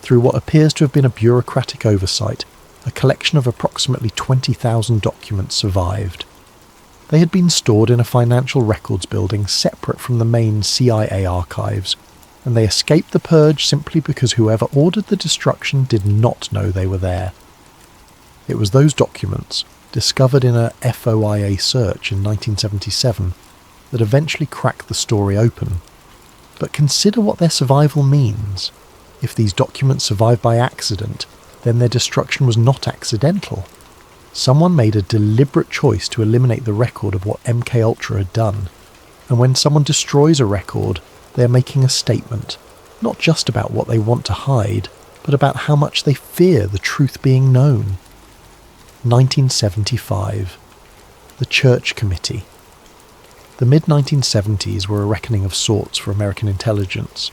A: Through what appears to have been a bureaucratic oversight, a collection of approximately 20,000 documents survived. They had been stored in a financial records building separate from the main CIA archives, and they escaped the purge simply because whoever ordered the destruction did not know they were there. It was those documents, discovered in a FOIA search in 1977, that eventually cracked the story open. But consider what their survival means. If these documents survived by accident, then their destruction was not accidental. Someone made a deliberate choice to eliminate the record of what MKUltra had done. And when someone destroys a record, they are making a statement, not just about what they want to hide, but about how much they fear the truth being known. 1975. The Church Committee. The mid-1970s were a reckoning of sorts for American intelligence.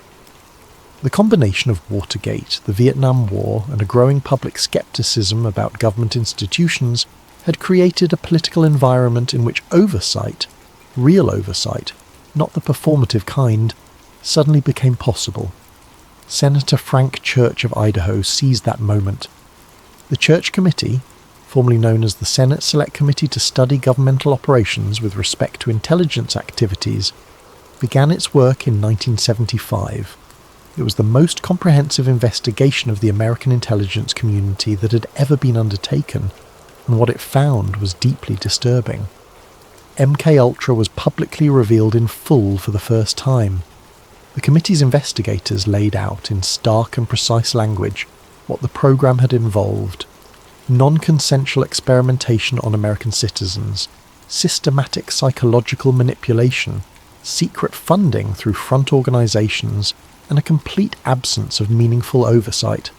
A: The combination of Watergate, the Vietnam War, and a growing public skepticism about government institutions had created a political environment in which oversight, real oversight, not the performative kind, suddenly became possible. Senator Frank Church of Idaho seized that moment. The Church Committee, formerly known as the Senate Select Committee to Study Governmental Operations with Respect to Intelligence Activities, began its work in 1975. It was the most comprehensive investigation of the American intelligence community that had ever been undertaken, and what it found was deeply disturbing. MKUltra was publicly revealed in full for the first time. The committee's investigators laid out in stark and precise language what the program had involved: non-consensual experimentation on American citizens, systematic psychological manipulation, secret funding through front organizations, and a complete absence of meaningful oversight.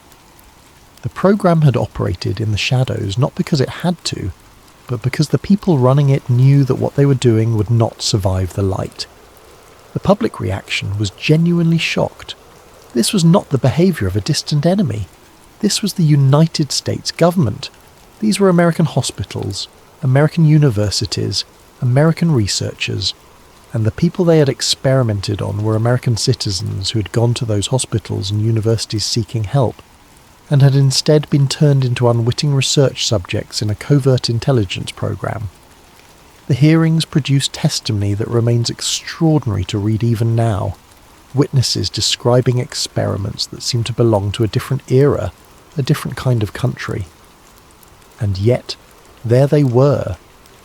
A: The program had operated in the shadows not because it had to, but because the people running it knew that what they were doing would not survive the light. The public reaction was genuinely shocked. This was not the behavior of a distant enemy. This was the United States government. These were American hospitals, American universities, American researchers, and the people they had experimented on were American citizens who had gone to those hospitals and universities seeking help, and had instead been turned into unwitting research subjects in a covert intelligence program. The hearings produced testimony that remains extraordinary to read even now, witnesses describing experiments that seem to belong to a different era, a different kind of country. And yet, there they were,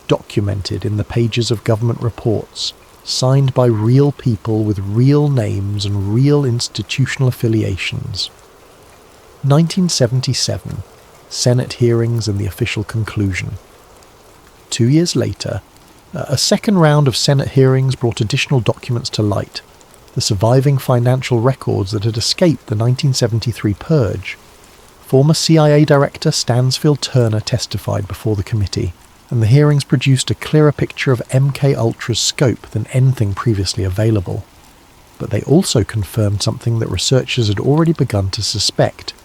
A: documented in the pages of government reports, signed by real people with real names and real institutional affiliations. 1977, Senate hearings and the official conclusion. 2 years later, a second round of Senate hearings brought additional documents to light, the surviving financial records that had escaped the 1973 purge. Former CIA Director Stansfield Turner testified before the committee, and the hearings produced a clearer picture of MKUltra's scope than anything previously available. But they also confirmed something that researchers had already begun to suspect.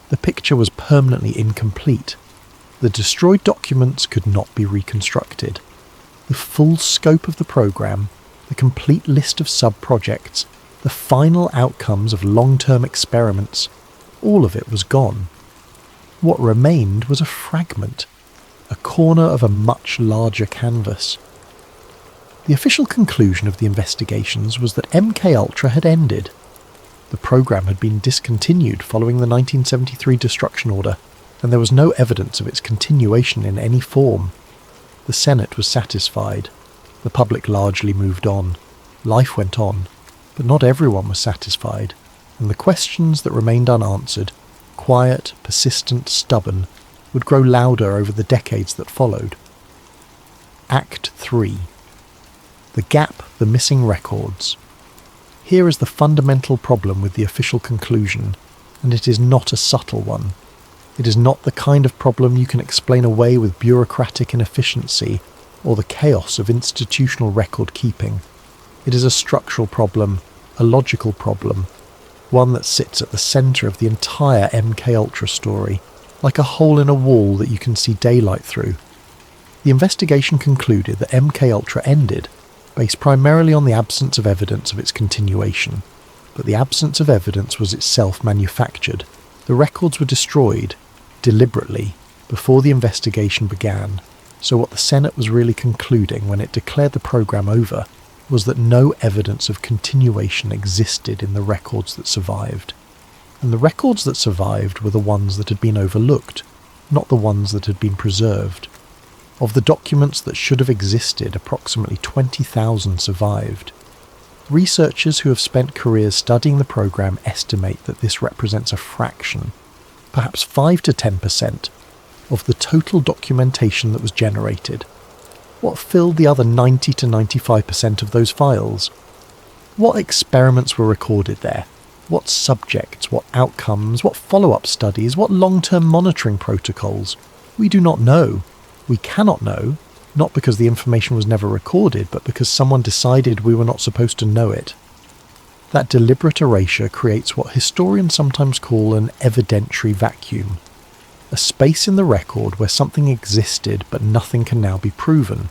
A: The picture was permanently incomplete. The destroyed documents could not be reconstructed. The full scope of the program, the complete list of sub-projects, the final outcomes of long-term experiments, all of it was gone. What remained was a fragment a corner of a much larger canvas. The official conclusion of the investigations was that MK Ultra had ended. The program had been discontinued following the 1973 destruction order, and there was no evidence of its continuation in any form. The Senate was satisfied. The public largely moved on. Life went on, but not everyone was satisfied, and the questions that remained unanswered, quiet, persistent, stubborn, would grow louder over the decades that followed. Act 3. The gap, the missing records. Here is the fundamental problem with the official conclusion, and it is not a subtle one. It is not the kind of problem you can explain away with bureaucratic inefficiency or the chaos of institutional record keeping. It is a structural problem, a logical problem, one that sits at the centre of the entire MK Ultra story, like a hole in a wall that you can see daylight through. The investigation concluded that MK Ultra ended, based primarily on the absence of evidence of its continuation, but the absence of evidence was itself manufactured. The records were destroyed, deliberately, before the investigation began, so what the Senate was really concluding when it declared the program over was that no evidence of continuation existed in the records that survived. And the records that survived were the ones that had been overlooked, not the ones that had been preserved. Of the documents that should have existed, approximately 20,000 survived. Researchers who have spent careers studying the program estimate that this represents a fraction, perhaps 5 to 10%, of the total documentation that was generated. What filled the other 90 to 95% of those files? What experiments were recorded there? What subjects, what outcomes, what follow-up studies, what long-term monitoring protocols? We do not know. We cannot know, not because the information was never recorded, but because someone decided we were not supposed to know it. That deliberate erasure creates what historians sometimes call an evidentiary vacuum, a space in the record where something existed but nothing can now be proven.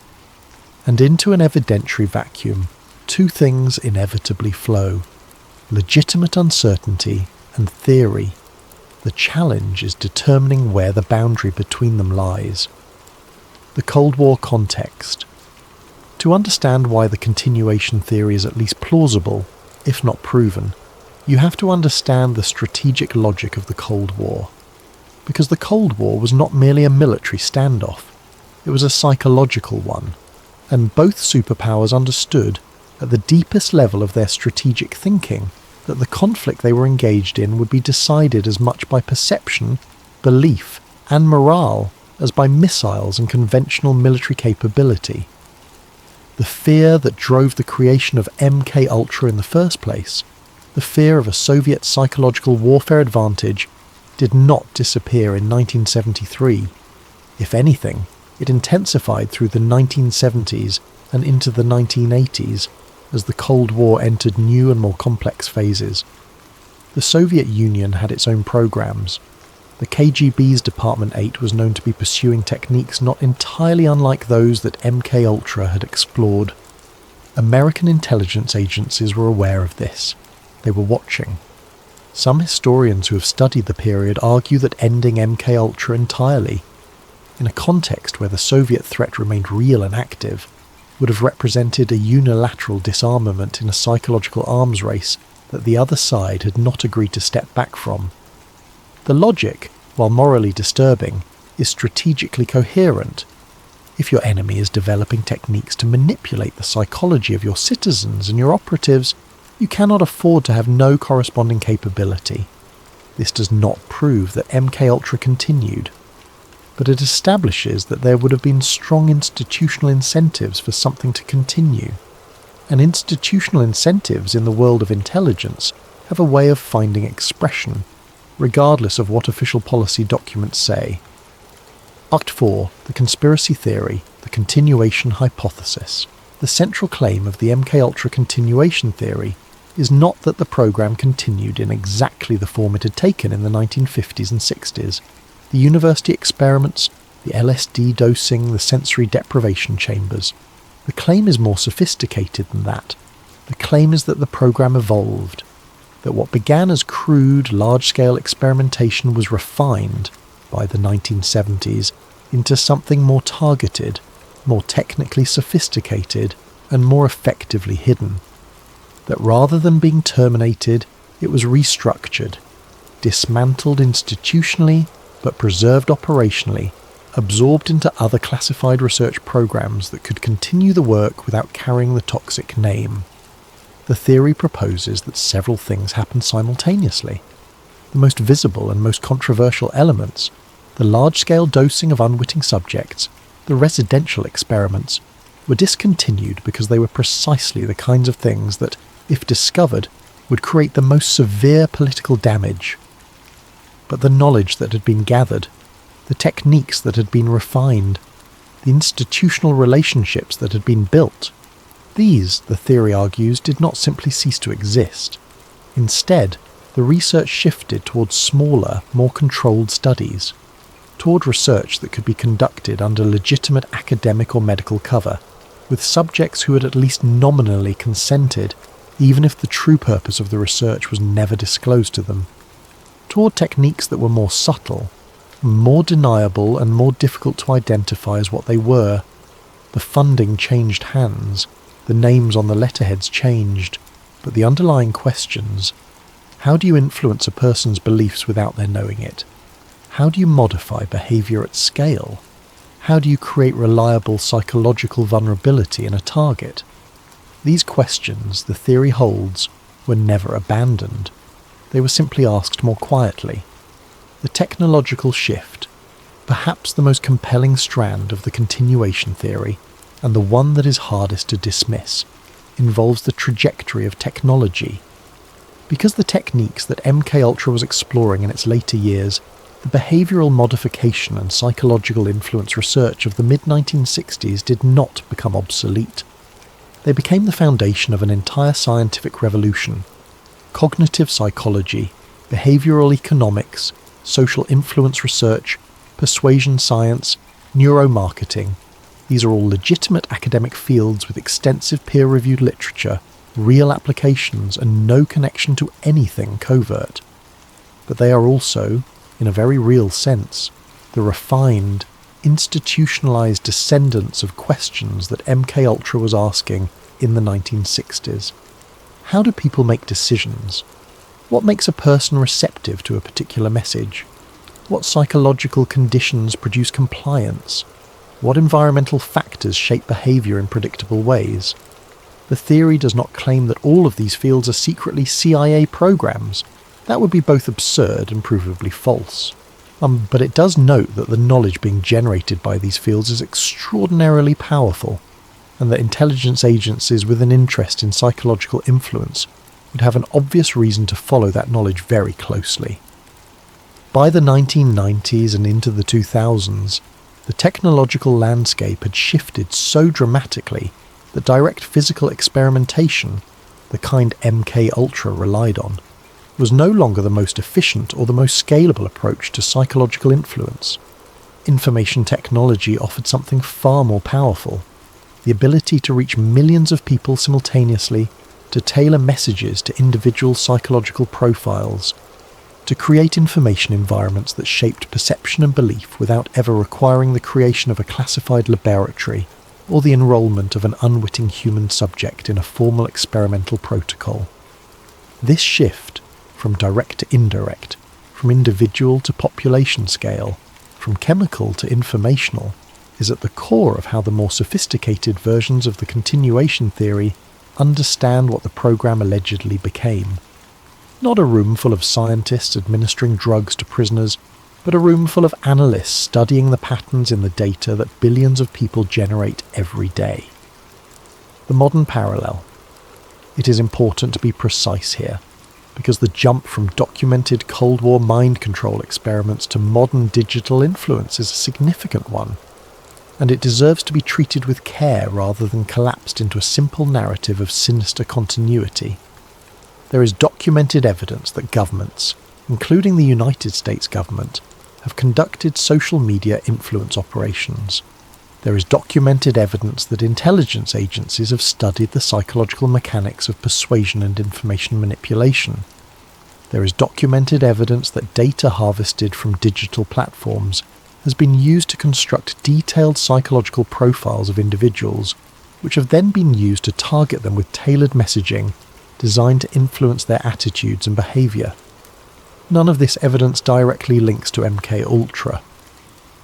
A: And into an evidentiary vacuum, two things inevitably flow: legitimate uncertainty and theory. The challenge is determining where the boundary between them lies. The Cold War context. To understand why the continuation theory is at least plausible, if not proven, you have to understand the strategic logic of the Cold War. Because the Cold War was not merely a military standoff, it was a psychological one, and both superpowers understood, at the deepest level of their strategic thinking, that the conflict they were engaged in would be decided as much by perception, belief, and morale as by missiles and conventional military capability. The fear that drove the creation of MK Ultra in the first place, the fear of a Soviet psychological warfare advantage, did not disappear in 1973. If anything, it intensified through the 1970s and into the 1980s as the Cold War entered new and more complex phases. The Soviet Union had its own programs. The KGB's Department 8 was known to be pursuing techniques not entirely unlike those that MK Ultra had explored. American intelligence agencies were aware of this. They were watching. Some historians who have studied the period argue that ending MK Ultra entirely, in a context where the Soviet threat remained real and active, would have represented a unilateral disarmament in a psychological arms race that the other side had not agreed to step back from. The logic, while morally disturbing, is strategically coherent. If your enemy is developing techniques to manipulate the psychology of your citizens and your operatives, you cannot afford to have no corresponding capability. This does not prove that MK Ultra continued, but it establishes that there would have been strong institutional incentives for something to continue. And institutional incentives in the world of intelligence have a way of finding expression, regardless of what official policy documents say. Act 4. The Conspiracy Theory, the Continuation Hypothesis. The central claim of the MK Ultra continuation theory is not that the program continued in exactly the form it had taken in the 1950s and 60s. The university experiments, the LSD dosing, the sensory deprivation chambers. The claim is more sophisticated than that. The claim is that the program evolved, that what began as crude, large-scale experimentation was refined by the 1970s into something more targeted, more technically sophisticated, and more effectively hidden. That rather than being terminated, it was restructured, dismantled institutionally, but preserved operationally, absorbed into other classified research programs that could continue the work without carrying the toxic name. The theory proposes that several things happen simultaneously. The most visible and most controversial elements, the large-scale dosing of unwitting subjects, the residential experiments, were discontinued because they were precisely the kinds of things that, if discovered, would create the most severe political damage. But the knowledge that had been gathered, the techniques that had been refined, the institutional relationships that had been built, these, the theory argues, did not simply cease to exist. Instead, the research shifted towards smaller, more controlled studies, toward research that could be conducted under legitimate academic or medical cover, with subjects who had at least nominally consented, even if the true purpose of the research was never disclosed to them, toward techniques that were more subtle, more deniable and more difficult to identify as what they were. The funding changed hands, the names on the letterheads changed, but the underlying questions: how do you influence a person's beliefs without their knowing it? How do you modify behaviour at scale? How do you create reliable psychological vulnerability in a target? These questions, the theory holds, were never abandoned. They were simply asked more quietly. The technological shift, perhaps the most compelling strand of the continuation theory, and the one that is hardest to dismiss, involves the trajectory of technology. Because the techniques that MKUltra was exploring in its later years, the behavioural modification and psychological influence research of the mid-1960s did not become obsolete. They became the foundation of an entire scientific revolution. Cognitive psychology, behavioural economics, social influence research, persuasion science, neuromarketing. These are all legitimate academic fields with extensive peer-reviewed literature, real applications, and no connection to anything covert. But they are also, in a very real sense, the refined, institutionalized descendants of questions that MKUltra was asking in the 1960s. How do people make decisions? What makes a person receptive to a particular message? What psychological conditions produce compliance? What environmental factors shape behaviour in predictable ways? The theory does not claim that all of these fields are secretly CIA programs. That would be both absurd and provably false. But it does note that the knowledge being generated by these fields is extraordinarily powerful, and that intelligence agencies with an interest in psychological influence would have an obvious reason to follow that knowledge very closely. By the 1990s and into the 2000s, the technological landscape had shifted so dramatically that direct physical experimentation, the kind MKUltra relied on, was no longer the most efficient or the most scalable approach to psychological influence. Information technology offered something far more powerful: the ability to reach millions of people simultaneously, to tailor messages to individual psychological profiles, to create information environments that shaped perception and belief without ever requiring the creation of a classified laboratory or the enrolment of an unwitting human subject in a formal experimental protocol. This shift, from direct to indirect, from individual to population scale, from chemical to informational, is at the core of how the more sophisticated versions of the continuation theory understand what the program allegedly became. Not a room full of scientists administering drugs to prisoners, but a room full of analysts studying the patterns in the data that billions of people generate every day. The modern parallel. It is important to be precise here, because the jump from documented Cold War mind control experiments to modern digital influence is a significant one, and it deserves to be treated with care rather than collapsed into a simple narrative of sinister continuity. There is documented evidence that governments, including the United States government, have conducted social media influence operations. There is documented evidence that intelligence agencies have studied the psychological mechanics of persuasion and information manipulation. There is documented evidence that data harvested from digital platforms has been used to construct detailed psychological profiles of individuals, which have then been used to target them with tailored messaging designed to influence their attitudes and behaviour. None of this evidence directly links to MK Ultra.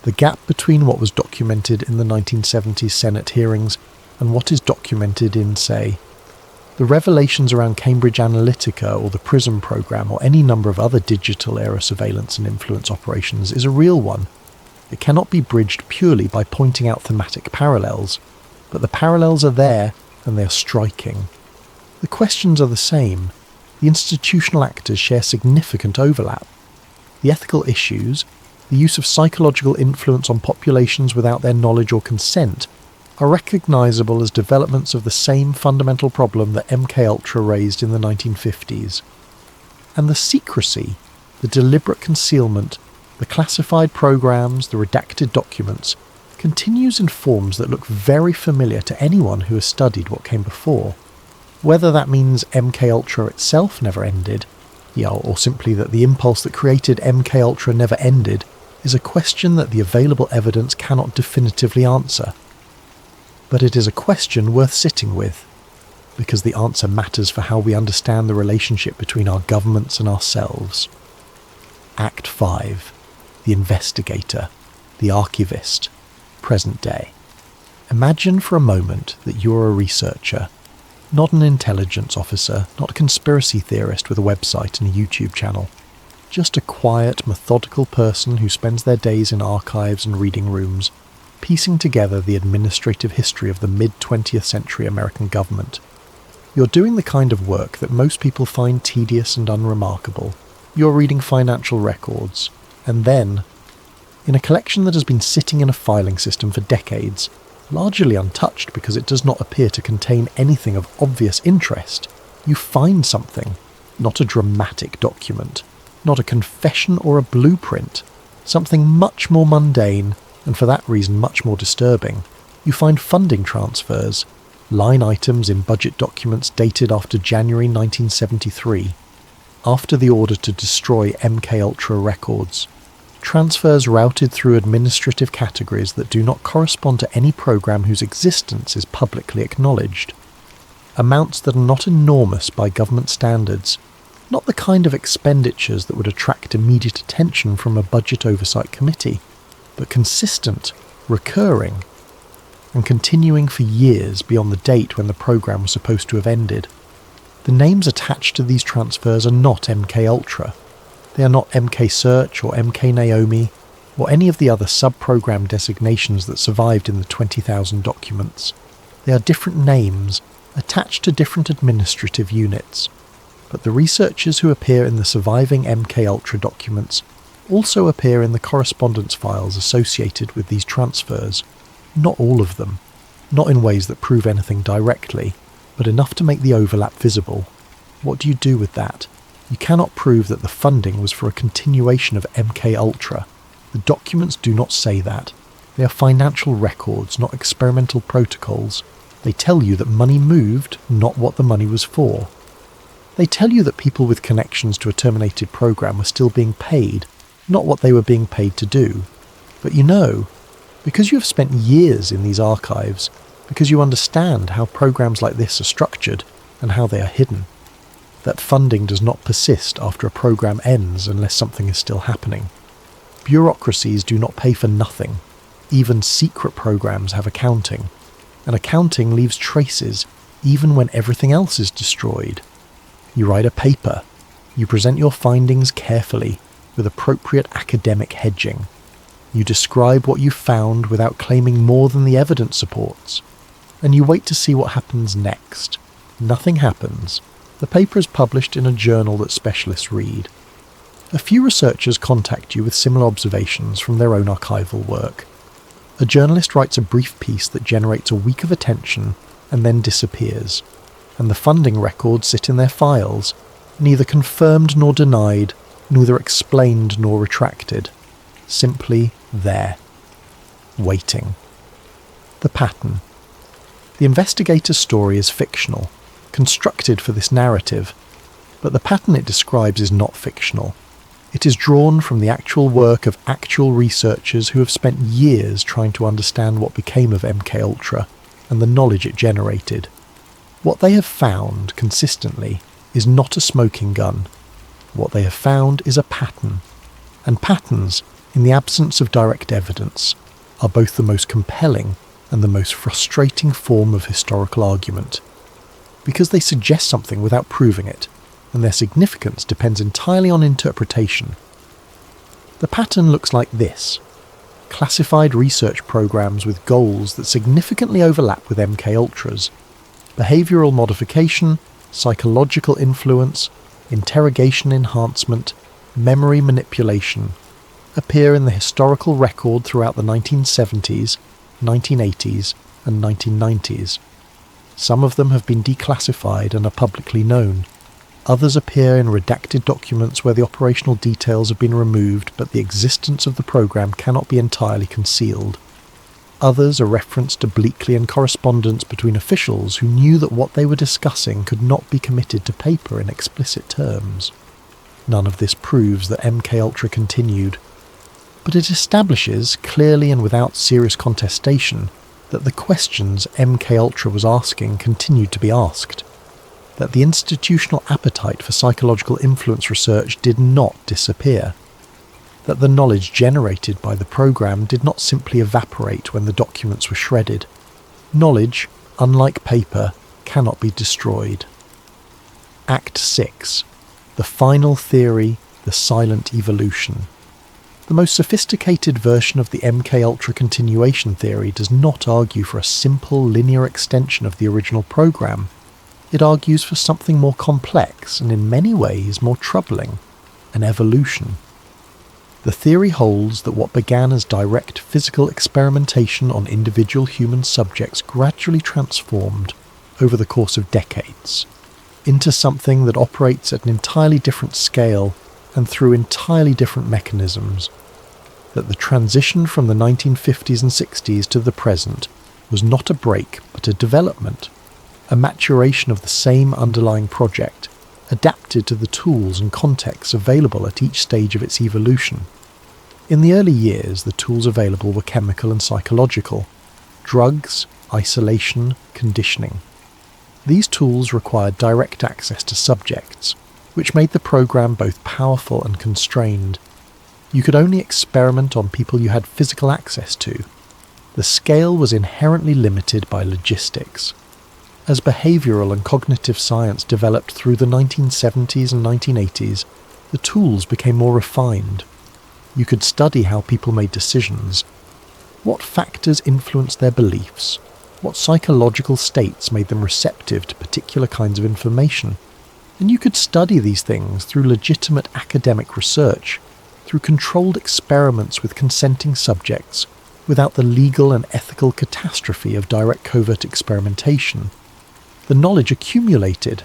A: The gap between what was documented in the 1970s Senate hearings and what is documented in, say, the revelations around Cambridge Analytica or the PRISM programme or any number of other digital-era surveillance and influence operations is a real one. It cannot be bridged purely by pointing out thematic parallels, but the parallels are there and they are striking. The questions are the same. The institutional actors share significant overlap. The ethical issues, the use of psychological influence on populations without their knowledge or consent, are recognisable as developments of the same fundamental problem that MK Ultra raised in the 1950s. And the secrecy, the deliberate concealment, the classified programs, the redacted documents, continues in forms that look very familiar to anyone who has studied what came before. Whether that means MK Ultra itself never ended, or simply that the impulse that created MK Ultra never ended, is a question that the available evidence cannot definitively answer. But it is a question worth sitting with, because the answer matters for how we understand the relationship between our governments and ourselves. Act 5. The investigator, the archivist, present day. Imagine for a moment that you're a researcher, not an intelligence officer, not a conspiracy theorist with a website and a YouTube channel, just a quiet, methodical person who spends their days in archives and reading rooms, piecing together the administrative history of the mid-20th century American government. You're doing the kind of work that most people find tedious and unremarkable. You're reading financial records, and then, in a collection that has been sitting in a filing system for decades, largely untouched because it does not appear to contain anything of obvious interest, you find something, not a dramatic document, not a confession or a blueprint, something much more mundane, and for that reason much more disturbing. You find funding transfers, line items in budget documents dated after January 1973, after the order to destroy MK Ultra records. Transfers routed through administrative categories that do not correspond to any program whose existence is publicly acknowledged. Amounts that are not enormous by government standards, not the kind of expenditures that would attract immediate attention from a budget oversight committee, but consistent, recurring, and continuing for years beyond the date when the program was supposed to have ended. The names attached to these transfers are not MK Ultra. They are not MK Search or MK Naomi, or any of the other sub-program designations that survived in the 20,000 documents. They are different names, attached to different administrative units. But the researchers who appear in the surviving MK Ultra documents also appear in the correspondence files associated with these transfers. Not all of them, not in ways that prove anything directly, but enough to make the overlap visible. What do you do with that? You cannot prove that the funding was for a continuation of MK Ultra. The documents do not say that. They are financial records, not experimental protocols. They tell you that money moved, not what the money was for. They tell you that people with connections to a terminated program were still being paid, not what they were being paid to do. But you know, because you have spent years in these archives, because you understand how programs like this are structured and how they are hidden, that funding does not persist after a program ends unless something is still happening. Bureaucracies do not pay for nothing. Even secret programs have accounting, and accounting leaves traces even when everything else is destroyed. You write a paper. You present your findings carefully, with appropriate academic hedging. You describe what you found without claiming more than the evidence supports. And you wait to see what happens next. Nothing happens. The paper is published in a journal that specialists read. A few researchers contact you with similar observations from their own archival work. A journalist writes a brief piece that generates a week of attention and then disappears, and the funding records sit in their files, neither confirmed nor denied, neither explained nor retracted, simply there, waiting. The pattern. The investigator's story is fictional, constructed for this narrative, but the pattern it describes is not fictional. It is drawn from the actual work of actual researchers who have spent years trying to understand what became of MKUltra and the knowledge it generated. What they have found, consistently, is not a smoking gun. What they have found is a pattern. And patterns, in the absence of direct evidence, are both the most compelling and the most frustrating form of historical argument, because they suggest something without proving it, and their significance depends entirely on interpretation. The pattern looks like this: classified research programs with goals that significantly overlap with MKUltra's. Behavioural modification, psychological influence, interrogation enhancement, memory manipulation appear in the historical record throughout the 1970s, 1980s and 1990s. Some of them have been declassified and are publicly known. Others appear in redacted documents where the operational details have been removed but the existence of the program cannot be entirely concealed. Others are referenced obliquely in correspondence between officials who knew that what they were discussing could not be committed to paper in explicit terms. None of this proves that MKUltra continued, but it establishes, clearly and without serious contestation, that the questions MKUltra was asking continued to be asked, that the institutional appetite for psychological influence research did not disappear, that the knowledge generated by the program did not simply evaporate when the documents were shredded. Knowledge, unlike paper, cannot be destroyed. Act 6. The final theory, the silent evolution. The most sophisticated version of the MKUltra continuation theory does not argue for a simple linear extension of the original program. It argues for something more complex and in many ways more troubling, an evolution. The theory holds that what began as direct physical experimentation on individual human subjects gradually transformed, over the course of decades, into something that operates at an entirely different scale and through entirely different mechanisms, that the transition from the 1950s and 60s to the present was not a break but a development, a maturation of the same underlying project, adapted to the tools and contexts available at each stage of its evolution. In the early years, the tools available were chemical and psychological: drugs, isolation, conditioning. These tools required direct access to subjects, which made the program both powerful and constrained. You could only experiment on people you had physical access to. The scale was inherently limited by logistics. As behavioural and cognitive science developed through the 1970s and 1980s, the tools became more refined. You could study how people made decisions. What factors influenced their beliefs? What psychological states made them receptive to particular kinds of information? And you could study these things through legitimate academic research, through controlled experiments with consenting subjects, without the legal and ethical catastrophe of direct covert experimentation. The knowledge accumulated,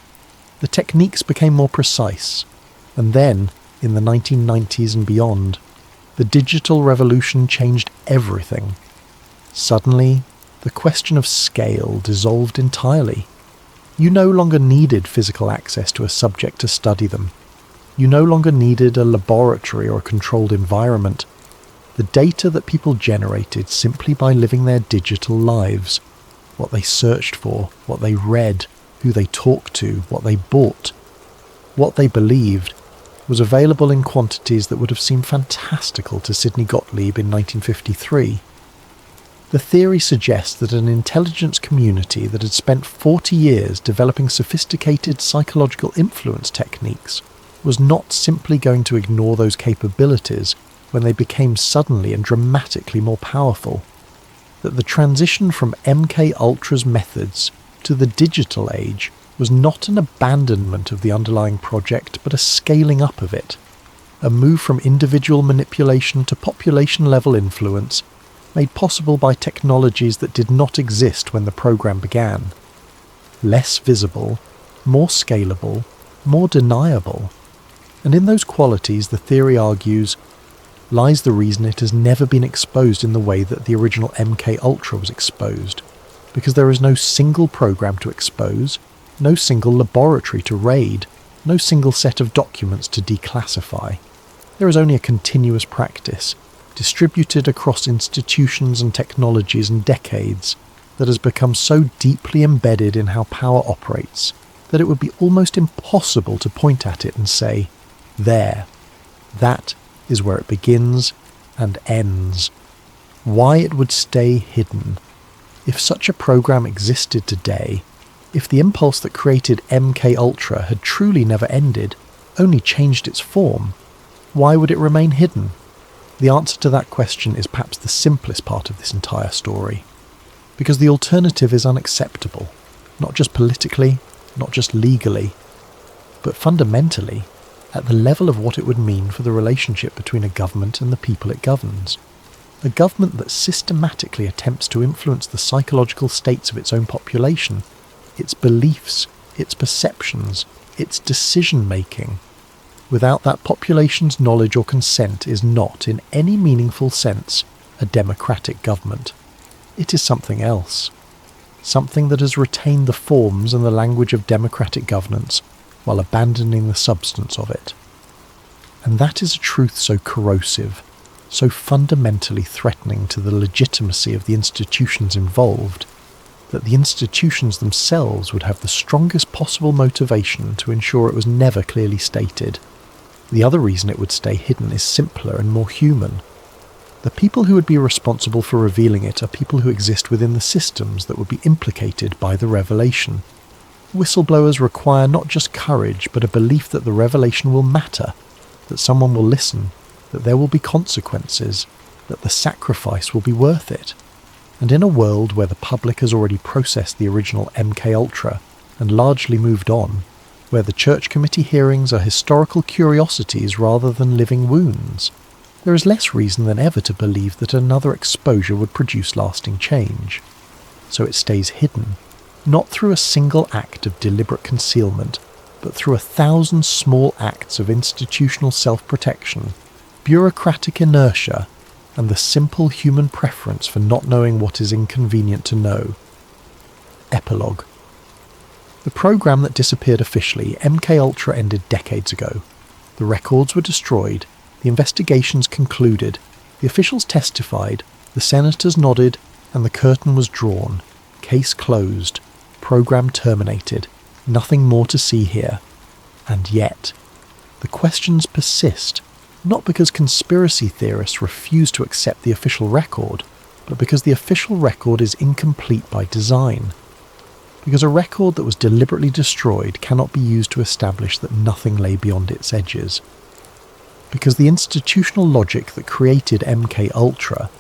A: the techniques became more precise, and then, in the 1990s and beyond, the digital revolution changed everything. Suddenly, the question of scale dissolved entirely. You no longer needed physical access to a subject to study them. You no longer needed a laboratory or a controlled environment. The data that people generated simply by living their digital lives, what they searched for, what they read, who they talked to, what they bought, what they believed, was available in quantities that would have seemed fantastical to Sidney Gottlieb in 1953. The theory suggests that an intelligence community that had spent 40 years developing sophisticated psychological influence techniques was not simply going to ignore those capabilities when they became suddenly and dramatically more powerful. That the transition from MKUltra's methods to the digital age was not an abandonment of the underlying project, but a scaling up of it, a move from individual manipulation to population-level influence, made possible by technologies that did not exist when the program began. Less visible, more scalable, more deniable. And in those qualities, the theory argues, lies the reason it has never been exposed in the way that the original MKUltra was exposed, because there is no single program to expose, no single laboratory to raid, no single set of documents to declassify. There is only a continuous practice, distributed across institutions and technologies and decades, that has become so deeply embedded in how power operates that it would be almost impossible to point at it and say, there, that is where it begins and ends. Why it would stay hidden. If such a program existed today, if the impulse that created MK Ultra had truly never ended, only changed its form, why would it remain hidden? The answer to that question is perhaps the simplest part of this entire story. Because the alternative is unacceptable, not just politically, not just legally, but fundamentally at the level of what it would mean for the relationship between a government and the people it governs. A government that systematically attempts to influence the psychological states of its own population, its beliefs, its perceptions, its decision-making, without that population's knowledge or consent, is not, in any meaningful sense, a democratic government. It is something else. Something that has retained the forms and the language of democratic governance while abandoning the substance of it. And that is a truth so corrosive, so fundamentally threatening to the legitimacy of the institutions involved, that the institutions themselves would have the strongest possible motivation to ensure it was never clearly stated. The other reason it would stay hidden is simpler and more human. The people who would be responsible for revealing it are people who exist within the systems that would be implicated by the revelation. Whistleblowers require not just courage, but a belief that the revelation will matter, that someone will listen, that there will be consequences, that the sacrifice will be worth it. And in a world where the public has already processed the original MK Ultra and largely moved on, where the church committee hearings are historical curiosities rather than living wounds, there is less reason than ever to believe that another exposure would produce lasting change. So it stays hidden, not through a single act of deliberate concealment, but through 1,000 small acts of institutional self-protection, bureaucratic inertia, and the simple human preference for not knowing what is inconvenient to know. Epilogue. The program that disappeared officially, MK Ultra, ended decades ago. The records were destroyed, the investigations concluded, the officials testified, the senators nodded, and the curtain was drawn. Case closed. Program terminated. Nothing more to see here. And yet, the questions persist, not because conspiracy theorists refuse to accept the official record, but because the official record is incomplete by design. Because a record that was deliberately destroyed cannot be used to establish that nothing lay beyond its edges. Because the institutional logic that created MK Ultra,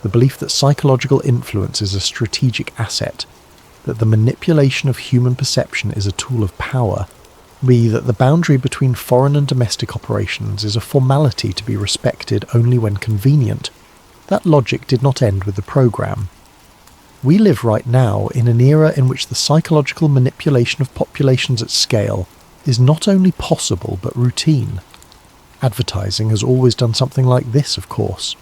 A: the belief that psychological influence is a strategic asset, that the manipulation of human perception is a tool of power, that the boundary between foreign and domestic operations is a formality to be respected only when convenient, that logic did not end with the program. We live right now in an era in which the psychological manipulation of populations at scale is not only possible but routine. Advertising has always done something like this, of course.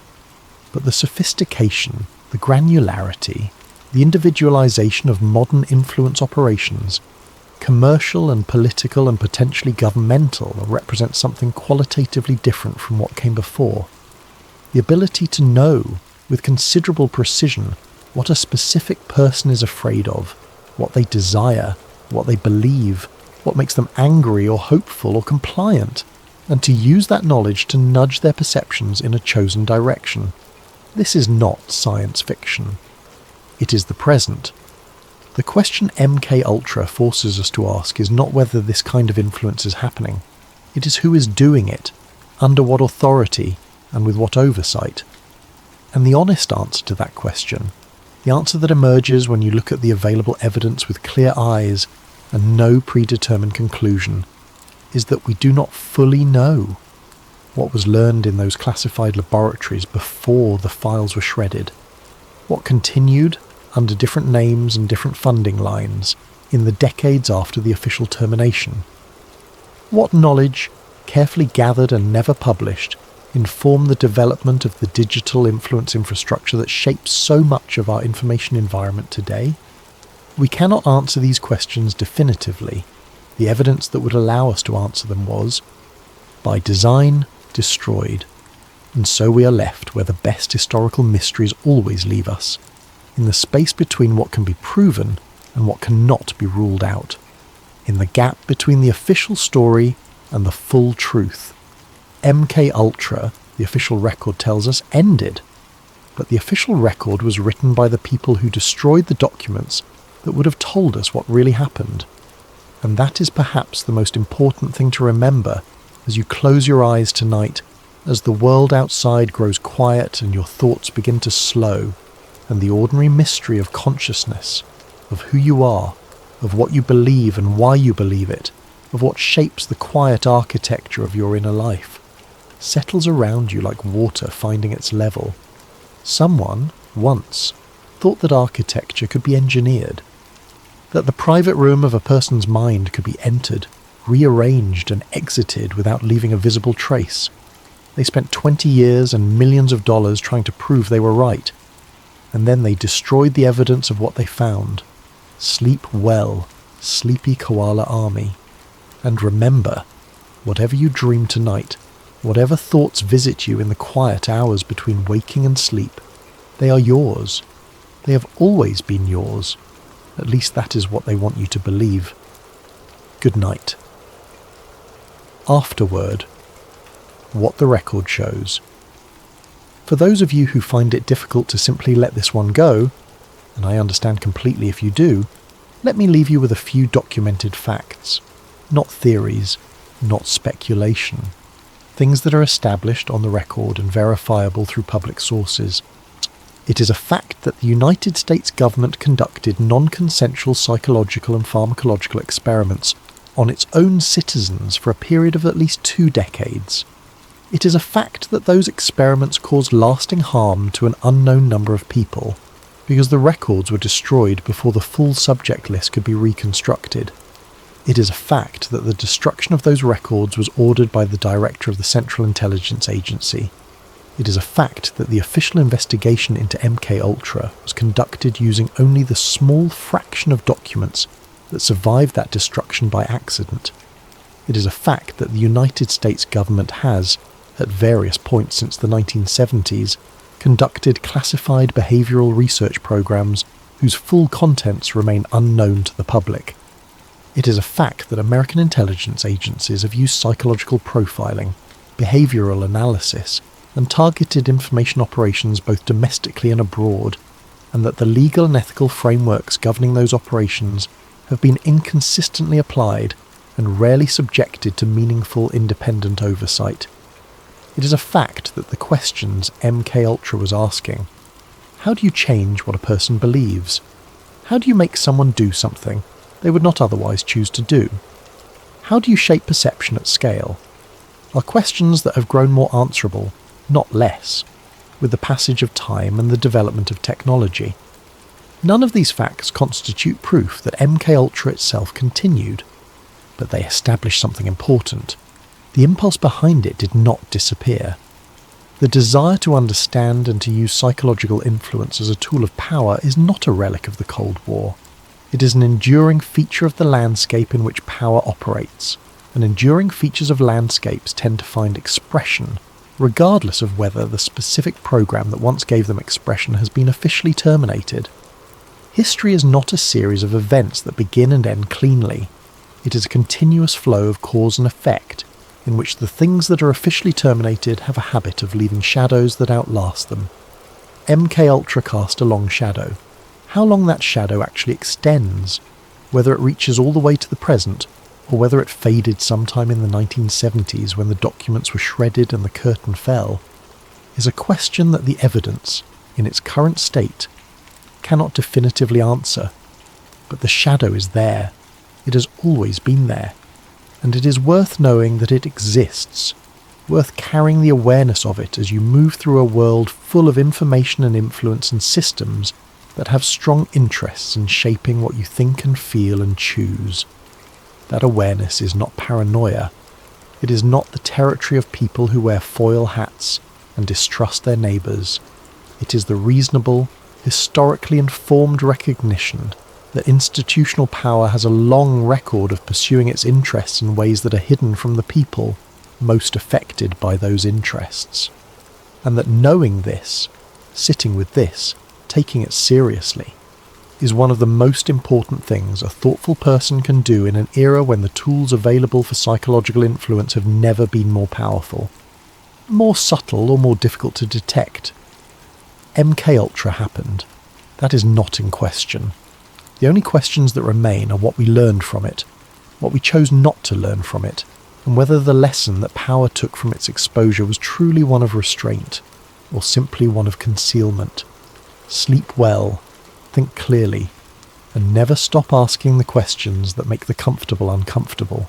A: But the sophistication, the granularity, the individualization of modern influence operations, commercial and political and potentially governmental, represent something qualitatively different from what came before. The ability to know, with considerable precision, what a specific person is afraid of, what they desire, what they believe, what makes them angry or hopeful or compliant, and to use that knowledge to nudge their perceptions in a chosen direction. This is not science fiction. It is the present. The question MK Ultra forces us to ask is not whether this kind of influence is happening. It is who is doing it, under what authority, and with what oversight. And the honest answer to that question, the answer that emerges when you look at the available evidence with clear eyes and no predetermined conclusion, is that we do not fully know what was learned in those classified laboratories before the files were shredded, what continued under different names and different funding lines in the decades after the official termination. What knowledge, carefully gathered and never published, informed the development of the digital influence infrastructure that shapes so much of our information environment today? We cannot answer these questions definitively. The evidence that would allow us to answer them was, by design, destroyed. And so we are left where the best historical mysteries always leave us, in the space between what can be proven and what cannot be ruled out, in the gap between the official story and the full truth. MK Ultra, the official record tells us, ended, but the official record was written by the people who destroyed the documents that would have told us what really happened. And that is perhaps the most important thing to remember as you close your eyes tonight, as the world outside grows quiet and your thoughts begin to slow, and the ordinary mystery of consciousness, of who you are, of what you believe and why you believe it, of what shapes the quiet architecture of your inner life, settles around you like water finding its level. Someone, once, thought that architecture could be engineered, that the private room of a person's mind could be entered, rearranged and exited without leaving a visible trace. They spent 20 years and millions of dollars trying to prove they were right, and then they destroyed the evidence of what they found. Sleep well, sleepy koala army. And remember, whatever you dream tonight, whatever thoughts visit you in the quiet hours between waking and sleep, they are yours. They have always been yours. At least that is what they want you to believe. Good night. Afterword. What the record shows. For those of you who find it difficult to simply let this one go, and I understand completely if you do, let me leave you with a few documented facts. Not theories, not speculation. Things that are established on the record and verifiable through public sources. It is a fact that the United States government conducted non-consensual psychological and pharmacological experiments on its own citizens for a period of at least 2 decades. It is a fact that those experiments caused lasting harm to an unknown number of people, because the records were destroyed before the full subject list could be reconstructed. It is a fact that the destruction of those records was ordered by the director of the Central Intelligence Agency. It is a fact that the official investigation into MK Ultra was conducted using only the small fraction of documents that survived that destruction by accident. It is a fact that the United States government has, at various points since the 1970s, conducted classified behavioural research programs whose full contents remain unknown to the public. It is a fact that American intelligence agencies have used psychological profiling, behavioural analysis, and targeted information operations both domestically and abroad, and that the legal and ethical frameworks governing those operations have been inconsistently applied and rarely subjected to meaningful independent oversight. It is a fact that the questions MK Ultra was asking: how do you change what a person believes? How do you make someone do something they would not otherwise choose to do? How do you shape perception at scale? Are questions that have grown more answerable, not less, with the passage of time and the development of technology. None of these facts constitute proof that MK Ultra itself continued, but they establish something important. The impulse behind it did not disappear. The desire to understand and to use psychological influence as a tool of power is not a relic of the Cold War. It is an enduring feature of the landscape in which power operates, and enduring features of landscapes tend to find expression, regardless of whether the specific program that once gave them expression has been officially terminated. History is not a series of events that begin and end cleanly. It is a continuous flow of cause and effect, in which the things that are officially terminated have a habit of leaving shadows that outlast them. MK Ultra cast a long shadow. How long that shadow actually extends, whether it reaches all the way to the present, or whether it faded sometime in the 1970s when the documents were shredded and the curtain fell, is a question that the evidence, in its current state, cannot definitively answer. But the shadow is there. It has always been there. And it is worth knowing that it exists, worth carrying the awareness of it as you move through a world full of information and influence and systems that have strong interests in shaping what you think and feel and choose. That awareness is not paranoia. It is not the territory of people who wear foil hats and distrust their neighbours. It is the reasonable, historically informed recognition that institutional power has a long record of pursuing its interests in ways that are hidden from the people, most affected by those interests. And that knowing this, sitting with this, taking it seriously, is one of the most important things a thoughtful person can do in an era when the tools available for psychological influence have never been more powerful, more subtle or more difficult to detect. MK Ultra happened. That is not in question. The only questions that remain are what we learned from it, what we chose not to learn from it, and whether the lesson that power took from its exposure was truly one of restraint, or simply one of concealment. Sleep well, think clearly, and never stop asking the questions that make the comfortable uncomfortable.